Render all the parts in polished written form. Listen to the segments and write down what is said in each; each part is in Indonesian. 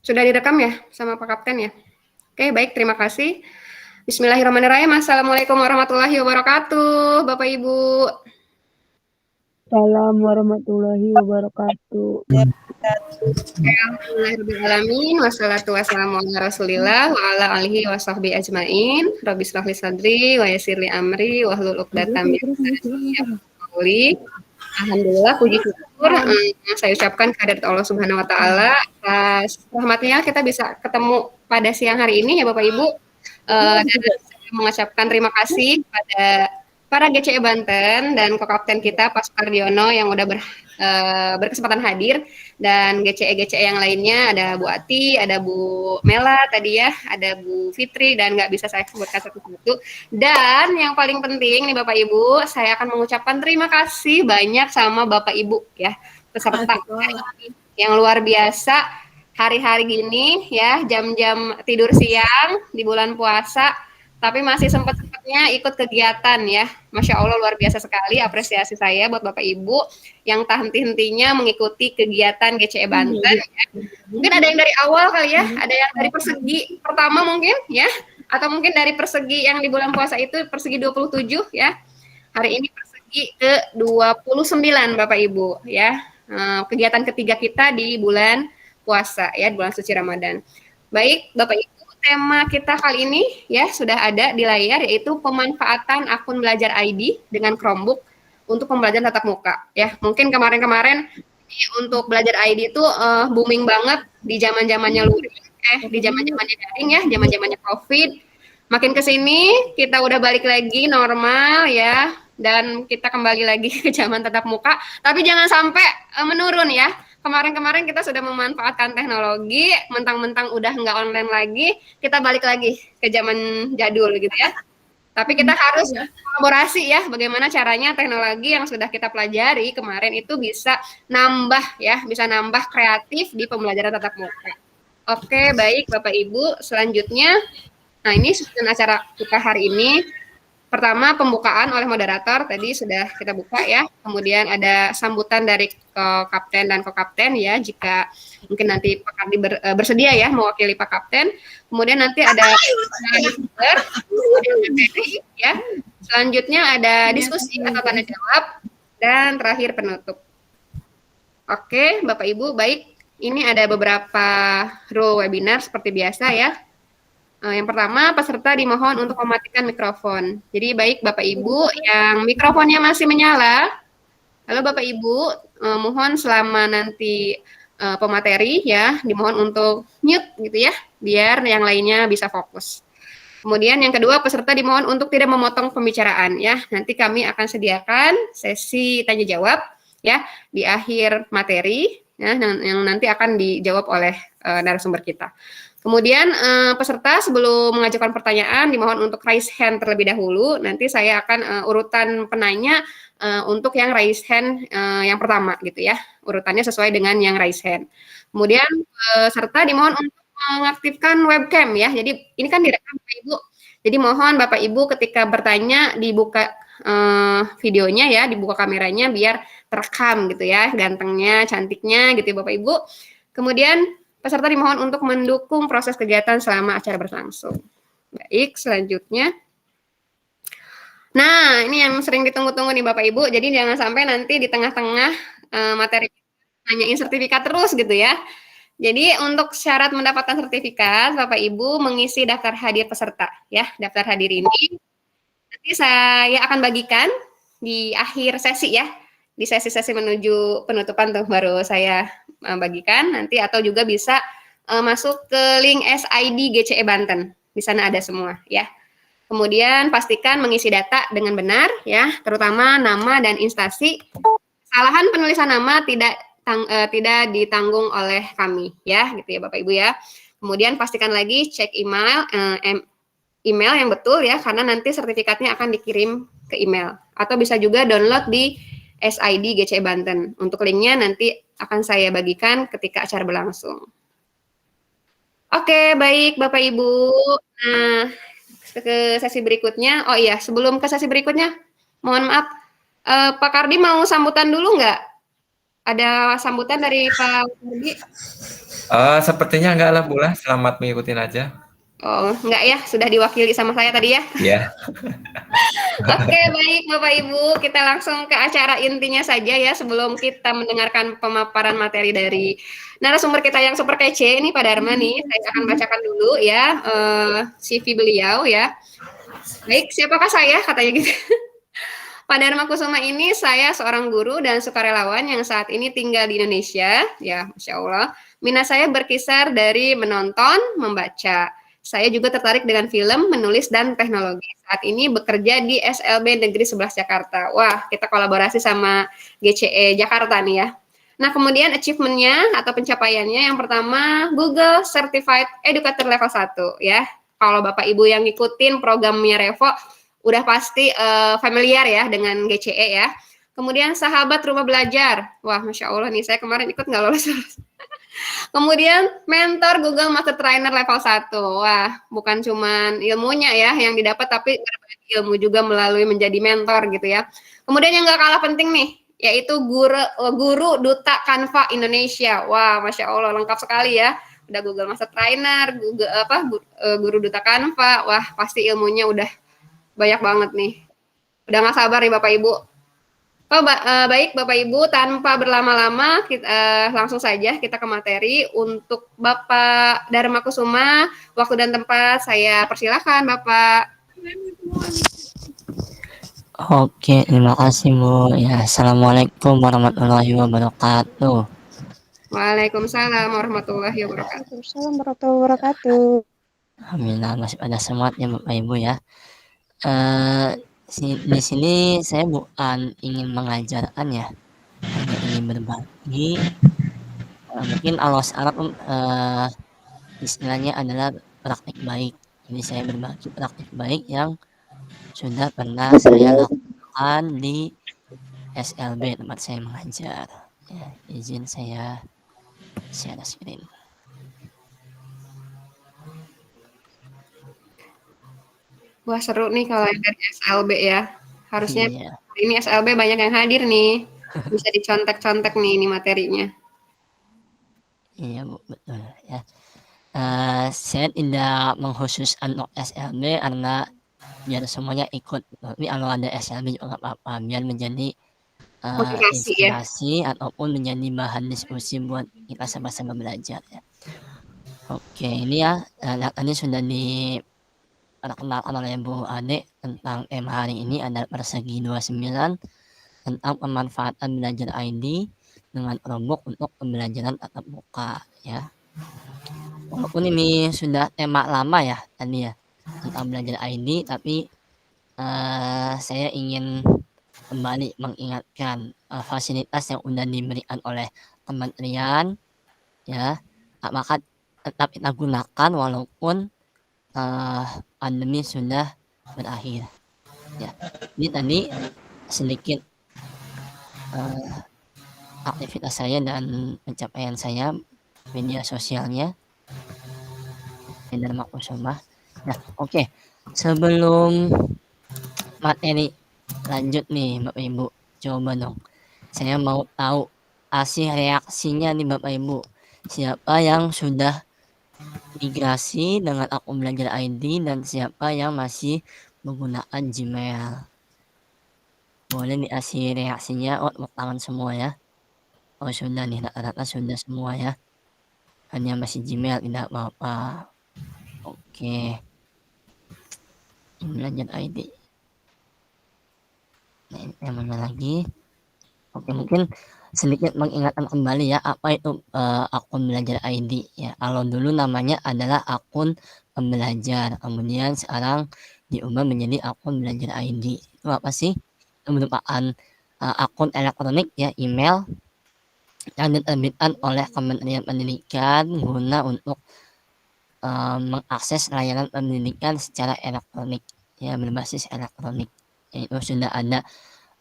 Sudah direkam ya sama Pak Kapten ya? Oke, baik, terima kasih. Bismillahirrahmanirrahim. Assalamualaikum warahmatullahi wabarakatuh, Bapak Ibu. Assalamualaikum warahmatullahi wabarakatuh. Alhamdulillahirrahmanirrahim. Wassalatu wassalamu ala rasulillah wa ala alihi wa sahbihi ajmain. Rabbi shrah li sadri wa yassir li amri wa hlul uqdatam min lisani yafqahu qawli. Alhamdulillah, puji syukur saya ucapkan kehadirat Allah Subhanahu wa taala atas rahmatnya kita bisa ketemu pada siang hari ini ya Bapak Ibu. Dan saya mengucapkan terima kasih kepada para GCE Banten dan Kokapten kita Pak Sukardiono yang udah berkesempatan hadir, dan GCE-GCE yang lainnya ada Bu Ati, ada Bu Mela tadi ya, ada Bu Fitri, dan nggak bisa saya sebutkan satu-satu. Dan yang paling penting nih Bapak Ibu, saya akan mengucapkan terima kasih banyak sama Bapak Ibu ya, peserta yang luar biasa hari-hari gini ya, jam-jam tidur siang di bulan puasa, tapi masih sempat-sempatnya ikut kegiatan ya. Masya Allah, luar biasa sekali, apresiasi saya buat Bapak Ibu yang tak henti-hentinya mengikuti kegiatan GCE Banten ya. Mungkin ada yang dari awal kali ya, ada yang dari persegi pertama mungkin ya, atau mungkin dari persegi yang di bulan puasa itu persegi 27 ya. Hari ini persegi ke 29 Bapak Ibu ya. Kegiatan ketiga kita di bulan puasa ya, di bulan suci Ramadan. Baik Bapak Ibu, tema kita kali ini ya sudah ada di layar, yaitu pemanfaatan akun belajar ID dengan Chromebook untuk pembelajaran tatap muka ya. Mungkin kemarin-kemarin untuk belajar ID itu booming banget di zaman-zamannya di zaman-zamannya daring ya, zaman-zamannya Covid. Makin ke sini kita udah balik lagi normal ya, dan kita kembali lagi ke zaman tatap muka, tapi jangan sampai menurun ya. Kemarin-kemarin kita sudah memanfaatkan teknologi, mentang-mentang udah nggak online lagi, kita balik lagi ke zaman jadul gitu ya. Tapi kita harus kolaborasi ya, bagaimana caranya teknologi yang sudah kita pelajari kemarin itu bisa nambah ya, bisa nambah kreatif di pembelajaran tatap muka. Oke, baik Bapak Ibu, selanjutnya, nah ini susunan acara kita hari ini. Pertama, pembukaan oleh moderator tadi sudah kita buka ya. Kemudian ada sambutan dari Kapten dan Kokapten ya, jika mungkin nanti Pak Kardi bersedia ya mewakili Pak Kapten. Kemudian nanti ada ya. Selanjutnya ada diskusi atau tanya jawab, dan terakhir penutup. Oke, Bapak Ibu, baik. Ini ada beberapa rule webinar seperti biasa ya. Yang pertama, peserta dimohon untuk mematikan mikrofon. Jadi baik Bapak Ibu yang mikrofonnya masih menyala, halo Bapak Ibu, mohon selama nanti pemateri ya, dimohon untuk mute gitu ya, biar yang lainnya bisa fokus. Kemudian yang kedua, peserta dimohon untuk tidak memotong pembicaraan ya. Nanti kami akan sediakan sesi tanya jawab ya di akhir materi ya, yang nanti akan dijawab oleh narasumber kita. Kemudian peserta sebelum mengajukan pertanyaan dimohon untuk raise hand terlebih dahulu. Nanti saya akan urutan penanya untuk yang raise hand yang pertama gitu ya. Urutannya sesuai dengan yang raise hand. Kemudian peserta dimohon untuk mengaktifkan webcam ya. Jadi ini kan direkam Bapak Ibu. Jadi mohon Bapak Ibu ketika bertanya dibuka videonya ya, dibuka kameranya biar terekam gitu ya, gantengnya, cantiknya gitu ya Bapak Ibu. Kemudian peserta dimohon untuk mendukung proses kegiatan selama acara berlangsung. Baik, selanjutnya. Nah, ini yang sering ditunggu-tunggu nih Bapak Ibu. Jadi jangan sampai nanti di tengah-tengah materi nanyain sertifikat terus gitu ya. Jadi untuk syarat mendapatkan sertifikat, Bapak Ibu mengisi daftar hadir peserta ya. Daftar hadir ini nanti saya akan bagikan di akhir sesi ya. Di sesi-sesi menuju penutupan tuh baru saya bagikan nanti, atau juga bisa masuk ke link SID GCE Banten. Di sana ada semua ya. Kemudian pastikan mengisi data dengan benar ya, terutama nama dan instansi. Kesalahan penulisan nama tidak ditanggung oleh kami ya, gitu ya Bapak Ibu ya. Kemudian pastikan lagi cek email yang betul ya, karena nanti sertifikatnya akan dikirim ke email, atau bisa juga download di SID GCE Banten. Untuk linknya nanti akan saya bagikan ketika acara berlangsung. Oke, baik Bapak Ibu. Nah, ke sesi berikutnya. Oh iya, sebelum ke sesi berikutnya, mohon maaf, Pak Kardi mau sambutan dulu nggak? Ada sambutan dari Pak Kardi? Sepertinya enggak lah, Bu, lah, selamat mengikutin aja. Oh, enggak ya, sudah diwakili sama saya tadi ya. Iya. Oke, baik Bapak Ibu, kita langsung ke acara intinya saja ya sebelum kita mendengarkan pemaparan materi dari narasumber kita yang super kece ini Pak Dharma nih. Saya akan bacakan dulu ya CV beliau ya. Baik, siapakah saya? Katanya gitu. Pak Dharma Kusuma ini saya seorang guru dan sukarelawan yang saat ini tinggal di Indonesia. Ya, Masya Allah. Minat saya berkisar dari menonton, membaca. Saya juga tertarik dengan film, menulis, dan teknologi. Saat ini bekerja di SLB Negeri 11 Jakarta. Wah, kita kolaborasi sama GCE Jakarta nih ya. Nah, kemudian achievement-nya atau pencapaiannya yang pertama Google Certified Educator Level 1 ya. Kalau Bapak Ibu yang ngikutin programnya Revo, udah pasti familiar ya dengan GCE ya. Kemudian sahabat rumah belajar. Wah, Masya Allah nih, saya kemarin ikut nggak lolos. Kemudian mentor Google Master Trainer level 1. Wah, bukan cuman ilmunya ya yang didapat, tapi berbagi ilmu juga melalui menjadi mentor gitu ya. Kemudian yang nggak kalah penting nih, yaitu guru Duta Canva Indonesia. Wah, Masya Allah, lengkap sekali ya. Udah Google Master Trainer, guru Duta Canva. Wah, pasti ilmunya udah banyak banget nih. Udah nggak sabar nih Bapak Ibu. Baik Bapak Ibu, tanpa berlama-lama langsung saja kita ke materi. Untuk Bapak Dharma Kusuma, waktu dan tempat saya persilahkan Bapak. Oke, terima kasih Bu. Ya, Assalamualaikum warahmatullahi wabarakatuh. Waalaikumsalam warahmatullahi wabarakatuh. Waalaikumsalam warahmatullahi wabarakatuh. Alhamdulillah masih pada semangat ya Bapak Ibu ya. Di sini saya bukan ingin mengajarkan ya, hanya ingin berbagi. Mungkin alos Arab istilahnya adalah praktik baik. Jadi saya berbagi praktik baik yang sudah pernah saya lakukan di SLB tempat saya mengajar. Ya, izin saya share screen. Wah seru nih kalau yang dari SLB ya. Harusnya Iya. ini SLB banyak yang hadir nih. Bisa dicontek-contek nih ini materinya. Iya Bu, betul ya. Saya tidak mengkhususkan untuk SLB karena biar semuanya ikut. Tapi kalau ada SLB juga nggak apa-apa, biar menjadi Motivasi ya. inspirasi ataupun menjadi bahan diskusi buat kita sama-sama belajar ya. Oke, ini ya tadi sudah diperkenalkan oleh Bu Ade tentang tema hari ini ada persegi 29 tentang pemanfaatan belajar ID dengan Chromebook untuk pembelajaran tatap muka ya. Walaupun ini sudah tema lama ya tadi ya tentang belajar ID, tapi saya ingin kembali mengingatkan fasilitas yang sudah diberikan oleh kementerian ya, maka tetap kita gunakan walaupun pandemi sudah berakhir ya. Ini tadi sedikit aktivitas saya dan pencapaian saya media sosialnya Dharma Kusuma. Nah, oke. Sebelum materi lanjut nih Bapak Ibu, coba dong. Saya mau tahu kasih reaksinya nih Bapak Ibu. Siapa yang sudah migrasi dengan akun belajar ID dan siapa yang masih menggunakan Gmail. Boleh dikasih reaksinya. Oh, tepuk tangan semua ya. Oh, sudah nih, rata-rata sudah semua ya. Hanya masih Gmail, tidak apa-apa. Oke. Belajar ID. Nah, yang mana lagi? Oke, mungkin sedikit mengingatkan kembali ya apa itu akun belajar ID ya. Kalau dulu namanya adalah akun pembelajar, kemudian sekarang diubah menjadi akun belajar ID. Itu apa sih? Itu merupakan akun elektronik ya, email yang diterbitkan oleh Kementerian Pendidikan guna untuk mengakses layanan pendidikan secara elektronik ya, berbasis elektronik. Itu sudah ada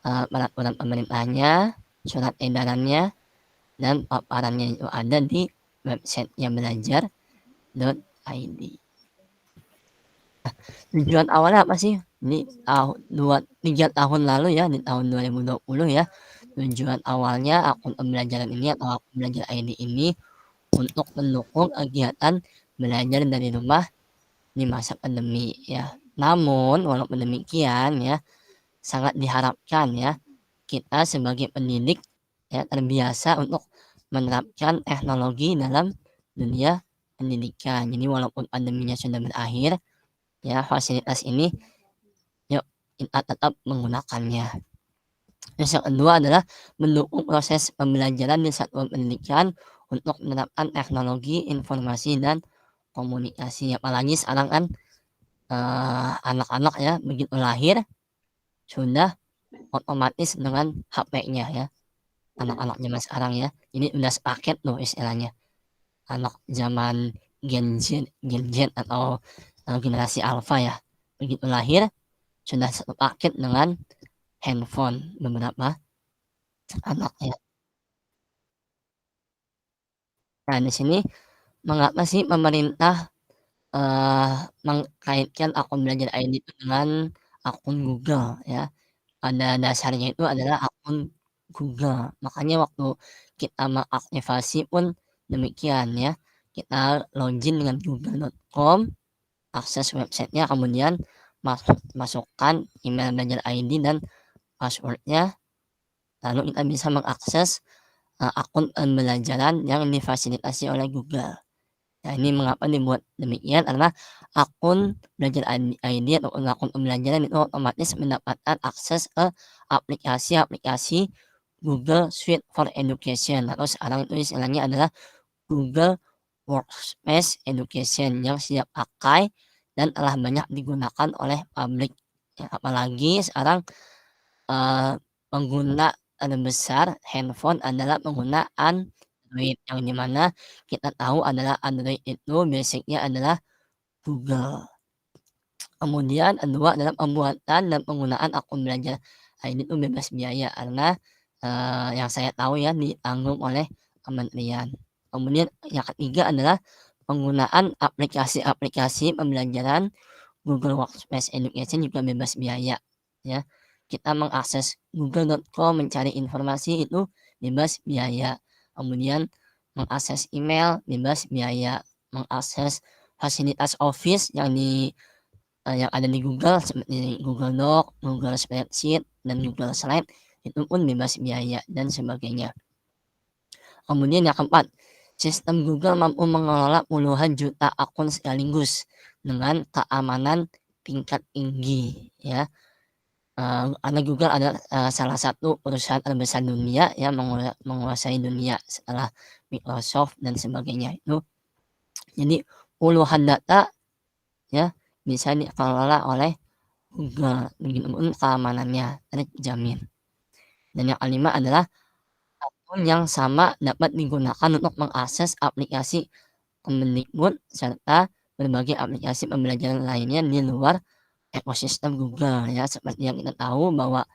peraturan pemerintahnya, surat edarannya, dan paparannya itu ada di websitenya belajar.id. Nah, tujuan awalnya apa sih? Ini 3 tahun lalu ya, di tahun 2020 ya. Tujuan awalnya akun pembelajaran ini atau akun belajar ID ini untuk mendukung kegiatan belajar dari rumah di masa pandemi ya. Namun walaupun demikian ya, sangat diharapkan ya kita sebagai pendidik ya terbiasa untuk menerapkan teknologi dalam dunia pendidikan. Jadi walaupun pandeminya sudah berakhir ya, fasilitas ini yuk kita tetap menggunakannya. Terus yang kedua adalah mendukung proses pembelajaran di satuan pendidikan untuk menerapkan teknologi informasi dan komunikasi. Apalagi sekarang kan anak-anak ya begitu lahir sudah otomatis dengan HP-nya ya, anak-anak zaman sekarang ya. Ini udah sepaket loh istilahnya. Anak zaman Gen Z atau generasi alpha ya, begitu lahir sudah satu paket dengan handphone beberapa anak ya. Nah di sini mengapa sih pemerintah mengkaitkan akun belajar ID itu dengan akun Google ya? Pada dasarnya itu adalah akun Google. Makanya waktu kita mengaktifasi pun demikian ya. Kita login dengan google.com, akses websitenya, kemudian masukkan email belajar ID dan password-nya, lalu kita bisa mengakses akun pembelajaran yang difasilitasi oleh Google. Nah ini mengapa dibuat demikian karena akun belajar ID ataupun akun pembelajaran itu otomatis mendapatkan akses ke aplikasi-aplikasi Google Suite for Education atau sekarang itu istilahnya adalah Google Workspace Education yang siap pakai dan telah banyak digunakan oleh publik. Ya, apalagi sekarang pengguna terbesar handphone adalah pengguna Android, yang dimana kita tahu adalah Android itu basic-nya adalah Google. Kemudian kedua adalah pembuatan dan penggunaan akun belajar ID itu bebas biaya karena yang saya tahu ya ditanggung oleh kementerian. Kemudian yang ketiga adalah penggunaan aplikasi-aplikasi pembelajaran Google Workspace Education juga bebas biaya ya. Kita mengakses google.com mencari informasi itu bebas biaya. Kemudian mengakses email bebas biaya, mengakses fasilitas Office yang ada di Google seperti Google Doc, Google Spreadsheet, dan Google Slide itu pun bebas biaya dan sebagainya. Kemudian yang keempat, sistem Google mampu mengelola puluhan juta akun sekaligus dengan keamanan tingkat tinggi ya. Karena Google adalah salah satu perusahaan terbesar dunia yang menguasai dunia setelah Microsoft dan sebagainya itu. Jadi puluhan data ya bisa dikelola oleh Google, begitupun keamanannya terjamin. Dan yang kelima adalah akun yang sama dapat digunakan untuk mengakses aplikasi Kemendikbud serta berbagai aplikasi pembelajaran lainnya di luar ekosistem Google ya. Seperti yang kita tahu bahwa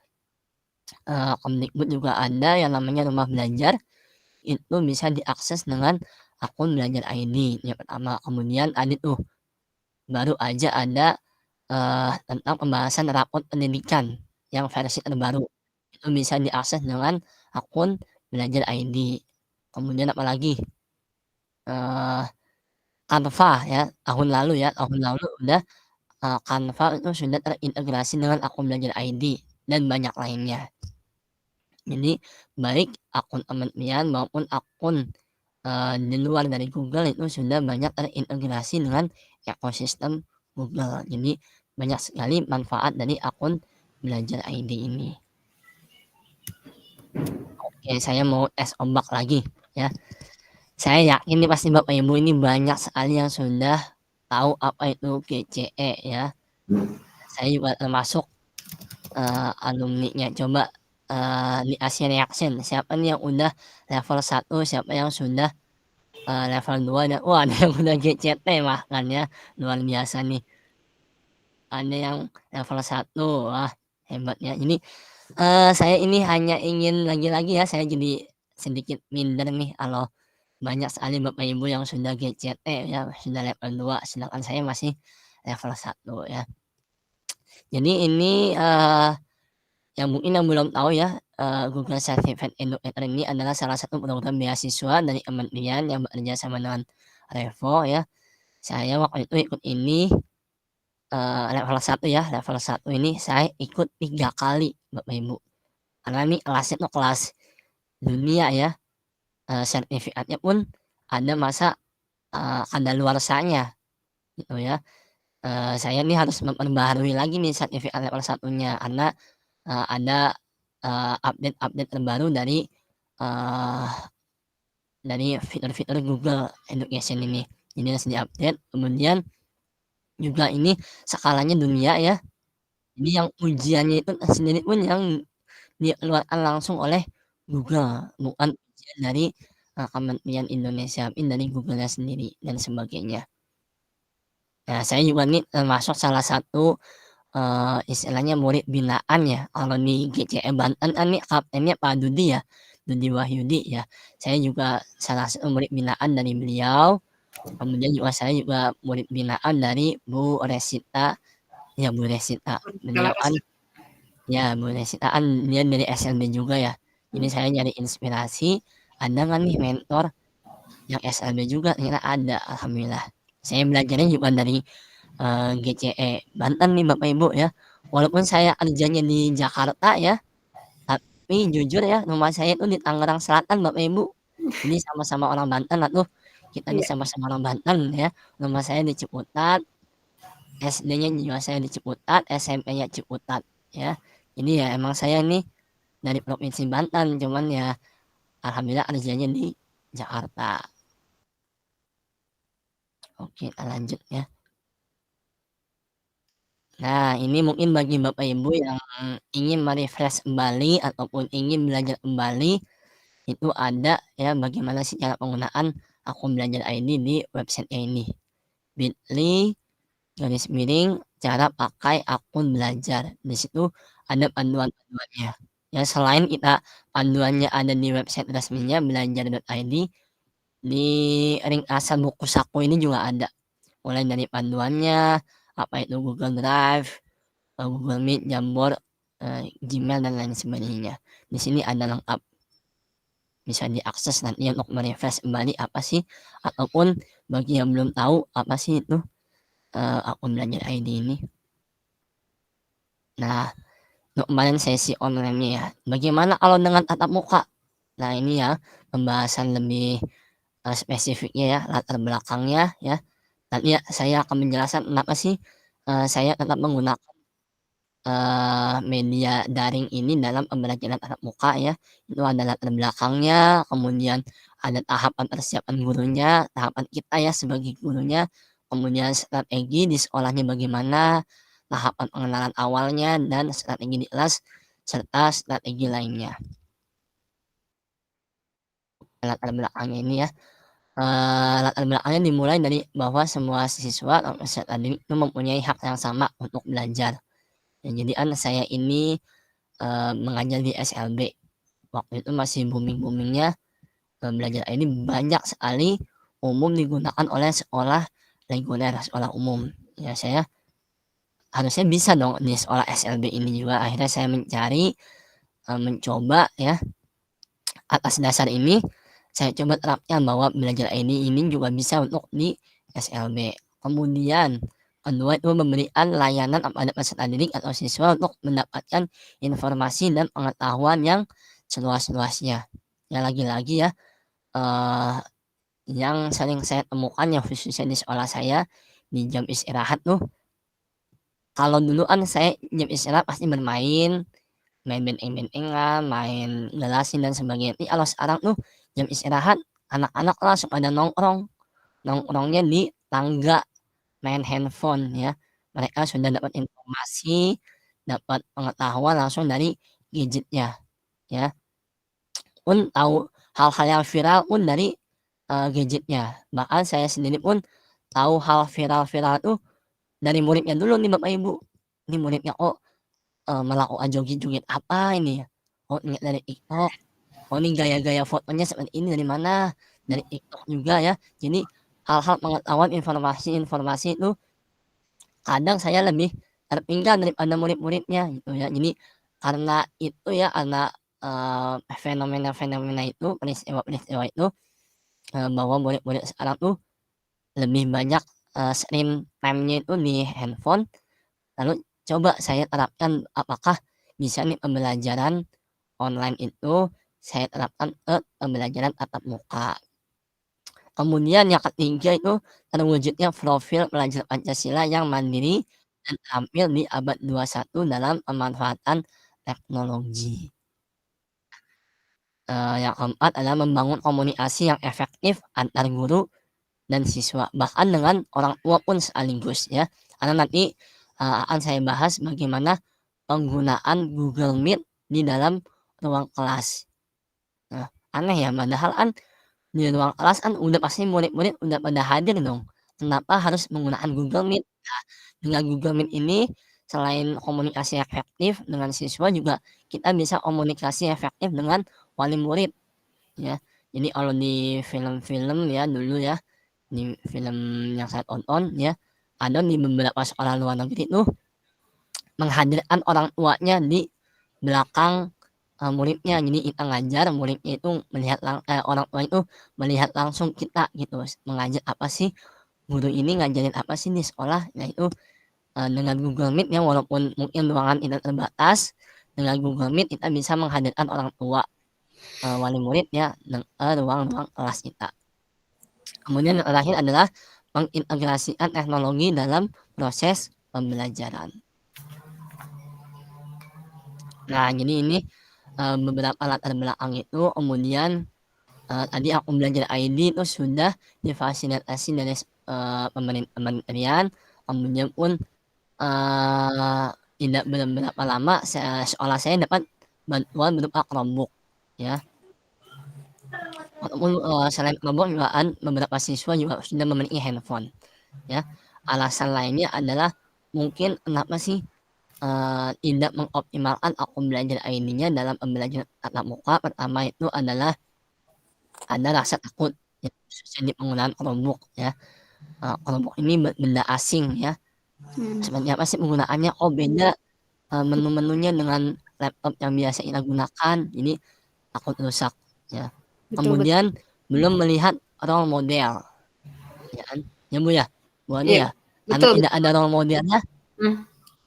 Kemendikbud juga ada yang namanya Rumah Belajar, itu bisa diakses dengan akun belajar ID yang pertama. Kemudian ada tuh baru aja ada tentang pembahasan rapot pendidikan yang versi terbaru, itu bisa diakses dengan akun belajar ID. Kemudian apalagi Canva ya, tahun lalu udah Canva itu sudah terintegrasi dengan akun belajar ID dan banyak lainnya. Jadi baik akun kementerian maupun akun di luar dari Google itu sudah banyak terintegrasi dengan ekosistem Google. Jadi banyak sekali manfaat dari akun belajar ID ini. Oke, saya mau tes ombak lagi ya. Saya yakin nih pasti Bapak Ibu ini banyak sekali yang sudah tahu apa itu GCE ya. Saya juga termasuk alumninya. Coba dikasih reaction, siapa nih yang udah level 1, siapa yang sudah level 2 dan wah ada yang udah GCT bahkan ya, luar biasa nih. Ada yang level 1, wah hebat ya. Ini saya ini hanya ingin lagi-lagi ya, saya jadi sedikit minder nih kalau banyak sekali Bapak Ibu yang sudah GCT ya, sudah level 2 sedangkan saya masih level 1 ya. Jadi ini yang mungkin yang belum tahu ya, Google Certified Educator ini adalah salah satu program beasiswa dari kementerian yang bekerja sama dengan Revo ya. Saya waktu itu ikut ini, level 1 ya, level 1 ini saya ikut 3 kali Bapak Ibu. Karena ini kelasnya tuh kelas dunia ya, sertifikatnya pun ada masa, kadaluarsanya gitu ya. Saya nih harus memperbaharui lagi nih sertifikat level 1-nya karena, ada, update-update terbaru dari fitur-fitur Google Education ini. Jadi harus di-update, kemudian juga ini skalanya dunia ya. Jadi yang ujiannya itu sendiri pun yang dikeluarkan langsung oleh Google, bukan ujian dari, Kementerian Indonesia, ini dari Google-nya sendiri dan sebagainya. Nah, saya juga nih termasuk salah satu, istilahnya murid binaan ya, kalau di GCE Banten kan nih kaptennya Pak Dudi ya, Dudi Wahyudi ya. Saya juga salah satu murid binaan dari beliau, kemudian juga saya juga murid binaan dari Bu Resita, ya Bu Resita. Beliau kan ya Bu Resita kan dia dari SLB juga ya. Jadi saya nyari inspirasi, ada nggak nih mentor yang SLB juga? Ternyata ada, alhamdulillah. Saya belajarnya juga dari, GCE Banten nih Bapak Ibu ya. Walaupun saya kerjanya di Jakarta ya, tapi jujur ya rumah saya itu di Tangerang Selatan Bapak Ibu. Jadi sama-sama orang Banten lah tuh, kita nih Iya. sama-sama orang Banten ya. Rumah saya di Ciputat, SD-nya juga saya di Ciputat, SMP-nya Ciputat ya. Jadi ya emang saya nih dari provinsi Banten, cuman ya alhamdulillah kerjanya di Jakarta. Oke, kita lanjut ya. Nah, ini mungkin bagi Bapak Ibu yang ingin me-refresh kembali ataupun ingin belajar kembali, itu ada ya bagaimana sih cara penggunaan akun belajar ID di website-nya ini. bit.ly cara pakai akun belajar. Di situ ada panduan-panduannya. Ya selain kita panduannya ada di website resminya belajar.id, di ringkasan buku saku ini juga ada. Mulai dari panduannya, apa itu Google Drive, Google Meet, Jamboard, Gmail dan lain sebagainya. Di sini ada lengkap. Bisa diakses nanti untuk me-refresh kembali apa sih ataupun bagi yang belum tahu apa sih itu, akun belajar ID ini. Nah, untuk kemarin sesi online-nya ya. Bagaimana kalau dengan tatap muka? Nah, ini ya pembahasan lebih, spesifiknya ya, latar belakangnya ya. Nanti ya saya akan menjelaskan kenapa sih, saya tetap menggunakan, media daring ini dalam pembelajaran tatap muka ya. Itu ada latar belakangnya, kemudian ada tahapan persiapan gurunya, tahapan kita ya sebagai gurunya, kemudian strategi di sekolahnya bagaimana, tahapan pengenalan awalnya, dan strategi di kelas, serta strategi lainnya. Latar belakangnya ini ya, latar belakangnya dimulai dari bahwa semua siswa atau peserta didik itu mempunyai hak yang sama untuk belajar. Ya, jadi kan saya ini, mengajar di SLB. Waktu itu masih booming-boomingnya, belajar ini banyak sekali umum digunakan oleh sekolah reguler, sekolah umum. Ya saya harusnya bisa dong di sekolah SLB ini juga. Akhirnya saya mencari, mencoba ya. Atas dasar ini saya coba terapkan bahwa belajar ini juga bisa untuk di SLB. Kemudian kedua itu memberikan layanan kepada peserta didik atau siswa untuk mendapatkan informasi dan pengetahuan yang seluas-luasnya. Ya lagi-lagi ya, yang sering saya temukan yang khususnya di sekolah saya di jam istirahat tuh, kalau dulu kan saya jam istirahat pasti bermain, main benteng-bentengan, main galasin dan sebagainya. Tapi kalau sekarang tuh jam istirahat anak-anak langsung pada nongkrong, nongkrongnya di tangga, main handphone ya. Mereka sudah dapat informasi, dapat pengetahuan langsung dari gadgetnya ya. Pun tahu hal-hal yang viral pun dari, gadgetnya. Bahkan saya sendiri pun tahu hal viral-viral tuh dari muridnya dulu nih Bapak Ibu. Ini muridnya kok, melakukan joget-joget apa ini ya? Oh ternyata dari TikTok. Oh ini gaya-gaya fotonya seperti ini dari mana? Dari TikTok juga ya. Jadi hal-hal pengetahuan informasi-informasi itu kadang saya lebih tertinggal daripada murid-muridnya gitu ya. Jadi karena itu ya, karena, fenomena-fenomena itu, peristiwa-peristiwa itu, bahwa murid-murid sekarang tuh lebih banyak, screen time-nya itu di handphone, lalu coba saya terapkan apakah bisa nih pembelajaran online itu saya terapkan ke pembelajaran tatap muka. Kemudian yang ketiga itu terwujudnya profil pelajar Pancasila yang mandiri dan tampil di abad 21 dalam pemanfaatan teknologi. Yang keempat adalah membangun komunikasi yang efektif antar guru dan siswa, bahkan dengan orang tua pun sekaligus ya. Karena nanti, akan saya bahas bagaimana penggunaan Google Meet di dalam ruang kelas. Nah, aneh ya, padahal kan di ruang kelas kan udah pasti murid-murid udah pada hadir dong, kenapa harus menggunakan Google Meet? Nah, dengan Google Meet ini selain komunikasi efektif dengan siswa juga kita bisa komunikasi efektif dengan wali murid ya. Jadi kalau di film-film ya dulu ya, di film yang saya tonton ya, ada di beberapa sekolah luar negeri tuh menghadirkan orang tuanya di belakang, muridnya. Jadi kita ngajar, muridnya itu orang tua itu melihat langsung kita gitu, mengajar apa sih, guru ini ngajarin apa sih di sekolah. Nah itu, dengan Google Meet ya walaupun mungkin ruangan kita terbatas, dengan Google Meet kita bisa menghadirkan orang tua, wali murid ya ruang-ruang kelas kita. Kemudian yang terakhir adalah mengintegrasikan teknologi dalam proses pembelajaran. Nah jadi ini, beberapa latar belakang itu, kemudian, tadi aku belajar ID itu sudah difasilitasi dari, kementerian, kemudian pun, tidak berapa lama sekolah saya dapat bantuan berupa Chromebook ya. Walaupun, selain Chromebook juga kan beberapa siswa juga sudah memiliki handphone ya. Alasan lainnya adalah mungkin kenapa sih, tidak mengoptimalkan akun belajar ID-nya dalam pembelajaran tatap muka. Pertama itu adalah ada rasa takut ya, khususnya di penggunaan Chromebook ya. Chromebook ini benda asing ya. Seperti apa sih penggunaannya? Oh beda, menu-menunya dengan laptop yang biasa kita gunakan, jadi takut rusak ya. Betul betul. Kemudian belum melihat role model ya kan, ya Bu ya, Bu Ani Iya, ya, karena betul tidak betul. ada role modelnya, Mmm,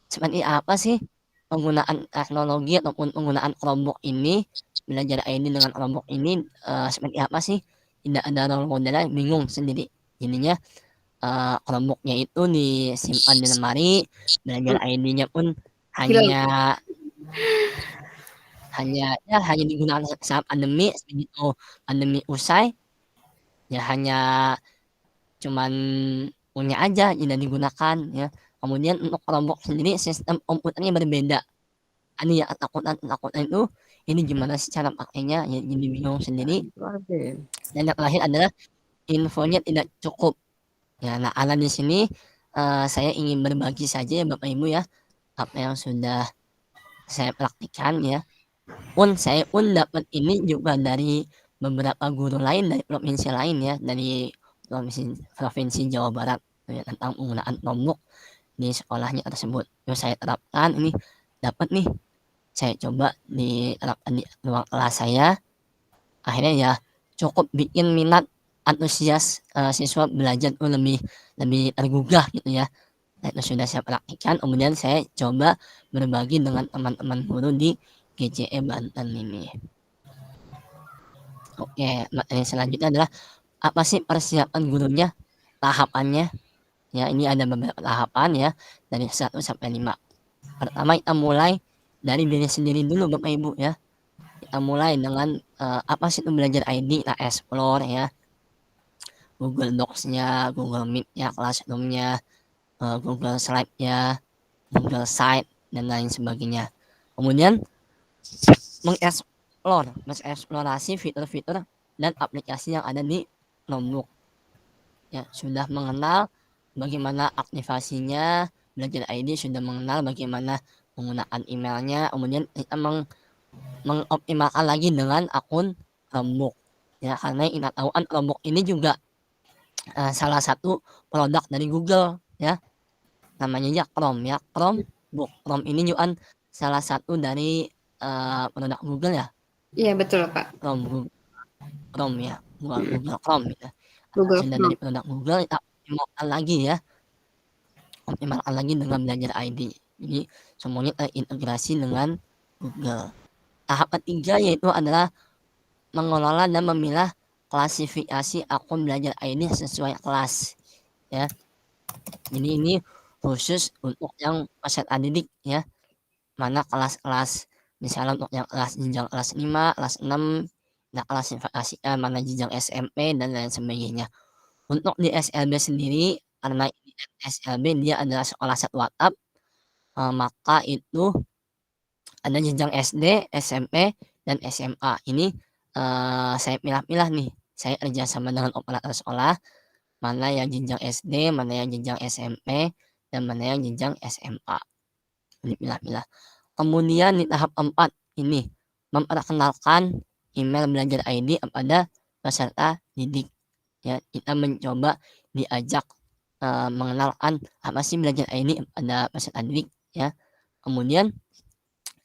seperti apa sih penggunaan teknologi ataupun penggunaan Chromebook ini, belajar ID dengan Chromebook ini, seperti apa sih, tidak ada role modelnya, bingung sendiri. Jadinya, Chromebook-nya itu disimpan di lemari, belajar mmm, ID-nya pun hilang. hanya hanya digunakan saat pandemi, begitu pandemi usai, ya hanya cuman punya aja, tidak digunakan ya. Kemudian untuk Chromebook sendiri sistem komputernya berbeda. Ada yang ketakutan itu, ini gimana sih cara pakainya, ya jadi bingung sendiri. Dan yang terakhir adalah infonya tidak cukup. Ya, nah ala di sini, saya ingin berbagi saja ya Bapak Ibu ya, apa yang sudah saya praktikkan ya. Saya pun dapat ini juga dari beberapa guru lain dari provinsi lain ya, dari provinsi Jawa Barat ya, tentang penggunaan Chromebook di sekolahnya tersebut. Terus saya terapkan ini, dapat nih, saya coba diterapkan di ruang kelas saya, akhirnya ya cukup bikin minat antusias, siswa belajar tuh lebih lebih tergugah gitu ya. Nah itu sudah saya praktikkan, kemudian saya coba berbagi dengan teman-teman guru di GCE Banten ini. Oke, materi selanjutnya adalah apa sih persiapan gurunya, tahapannya. Ya ini ada beberapa tahapan ya, dari 1 sampai 5. Pertama kita mulai dari diri sendiri dulu Bapak Ibu ya. Kita mulai dengan, apa sih itu belajar ID, kita explore ya. Google Docs-nya, Google Meet-nya, Classroom-nya, Google Slide-nya, Google Site, dan lain sebagainya. Kemudian mengeksplorasi fitur-fitur dan aplikasi yang ada di Chromebook. Ya, sudah mengenal bagaimana aktivasinya, belajar ID sudah mengenal bagaimana menggunakan emailnya, kemudian kita mengoptimalkan lagi dengan akun Chromebook. Ya, karena kita tahu kan Chromebook ini juga salah satu produk dari Google ya, namanya ya Chrome ya, Chromebook. Chrome ini juga kan salah satu dari produk Google ya, Iya betul Pak. Chrome ya, Google Chrome gitu. Google Sudah Chrome. dari produk Google kita optimalkan lagi ya, optimalkan lagi dengan Belajar ID. Jadi semuanya terintegrasi dengan Google. Tahap ketiga yaitu adalah mengelola dan memilah klasifikasi akun Belajar ID sesuai kelas ya. Jadi ini khusus untuk yang peserta didik ya. Mana kelas-kelas misalnya untuk yang kelas jenjang kelas 5, kelas 6, nah klasifikasi mana jenjang SMP dan lain sebagainya. Untuk di SLB sendiri karena ini SLB dia adalah sekolah satu atap, maka itu ada jenjang SD, SMP, dan SMA. Ini saya pilah-pilah nih. Saya kerjasama dengan operator sekolah, mana yang jenjang SD, mana yang jenjang SMP, dan mana yang jenjang SMA. Ini pilah-pilah. Kemudian di tahap 4 ini memperkenalkan email Belajar ID kepada peserta didik. Ya, kita mencoba diajak mengenalkan apa sih Belajar ID kepada peserta didik ya. Kemudian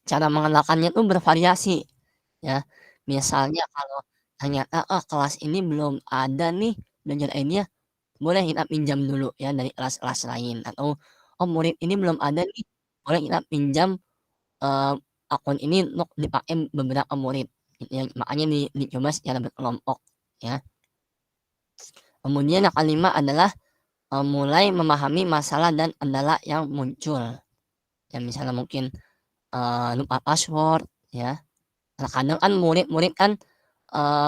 cara mengenalkannya itu bervariasi ya. Misalnya kalau ternyata kelas ini belum ada nih Belajar ID-nya, boleh kita pinjam dulu ya dari kelas-kelas lain, atau murid ini belum ada nih, boleh kita pinjam akun ini untuk dipakai beberapa murid gitu ya, makanya dicoba secara berkelompok ya. Kemudian yang kelima adalah mulai memahami masalah dan kendala yang muncul. Ya misalnya mungkin lupa password ya. Kadang kan murid-murid kan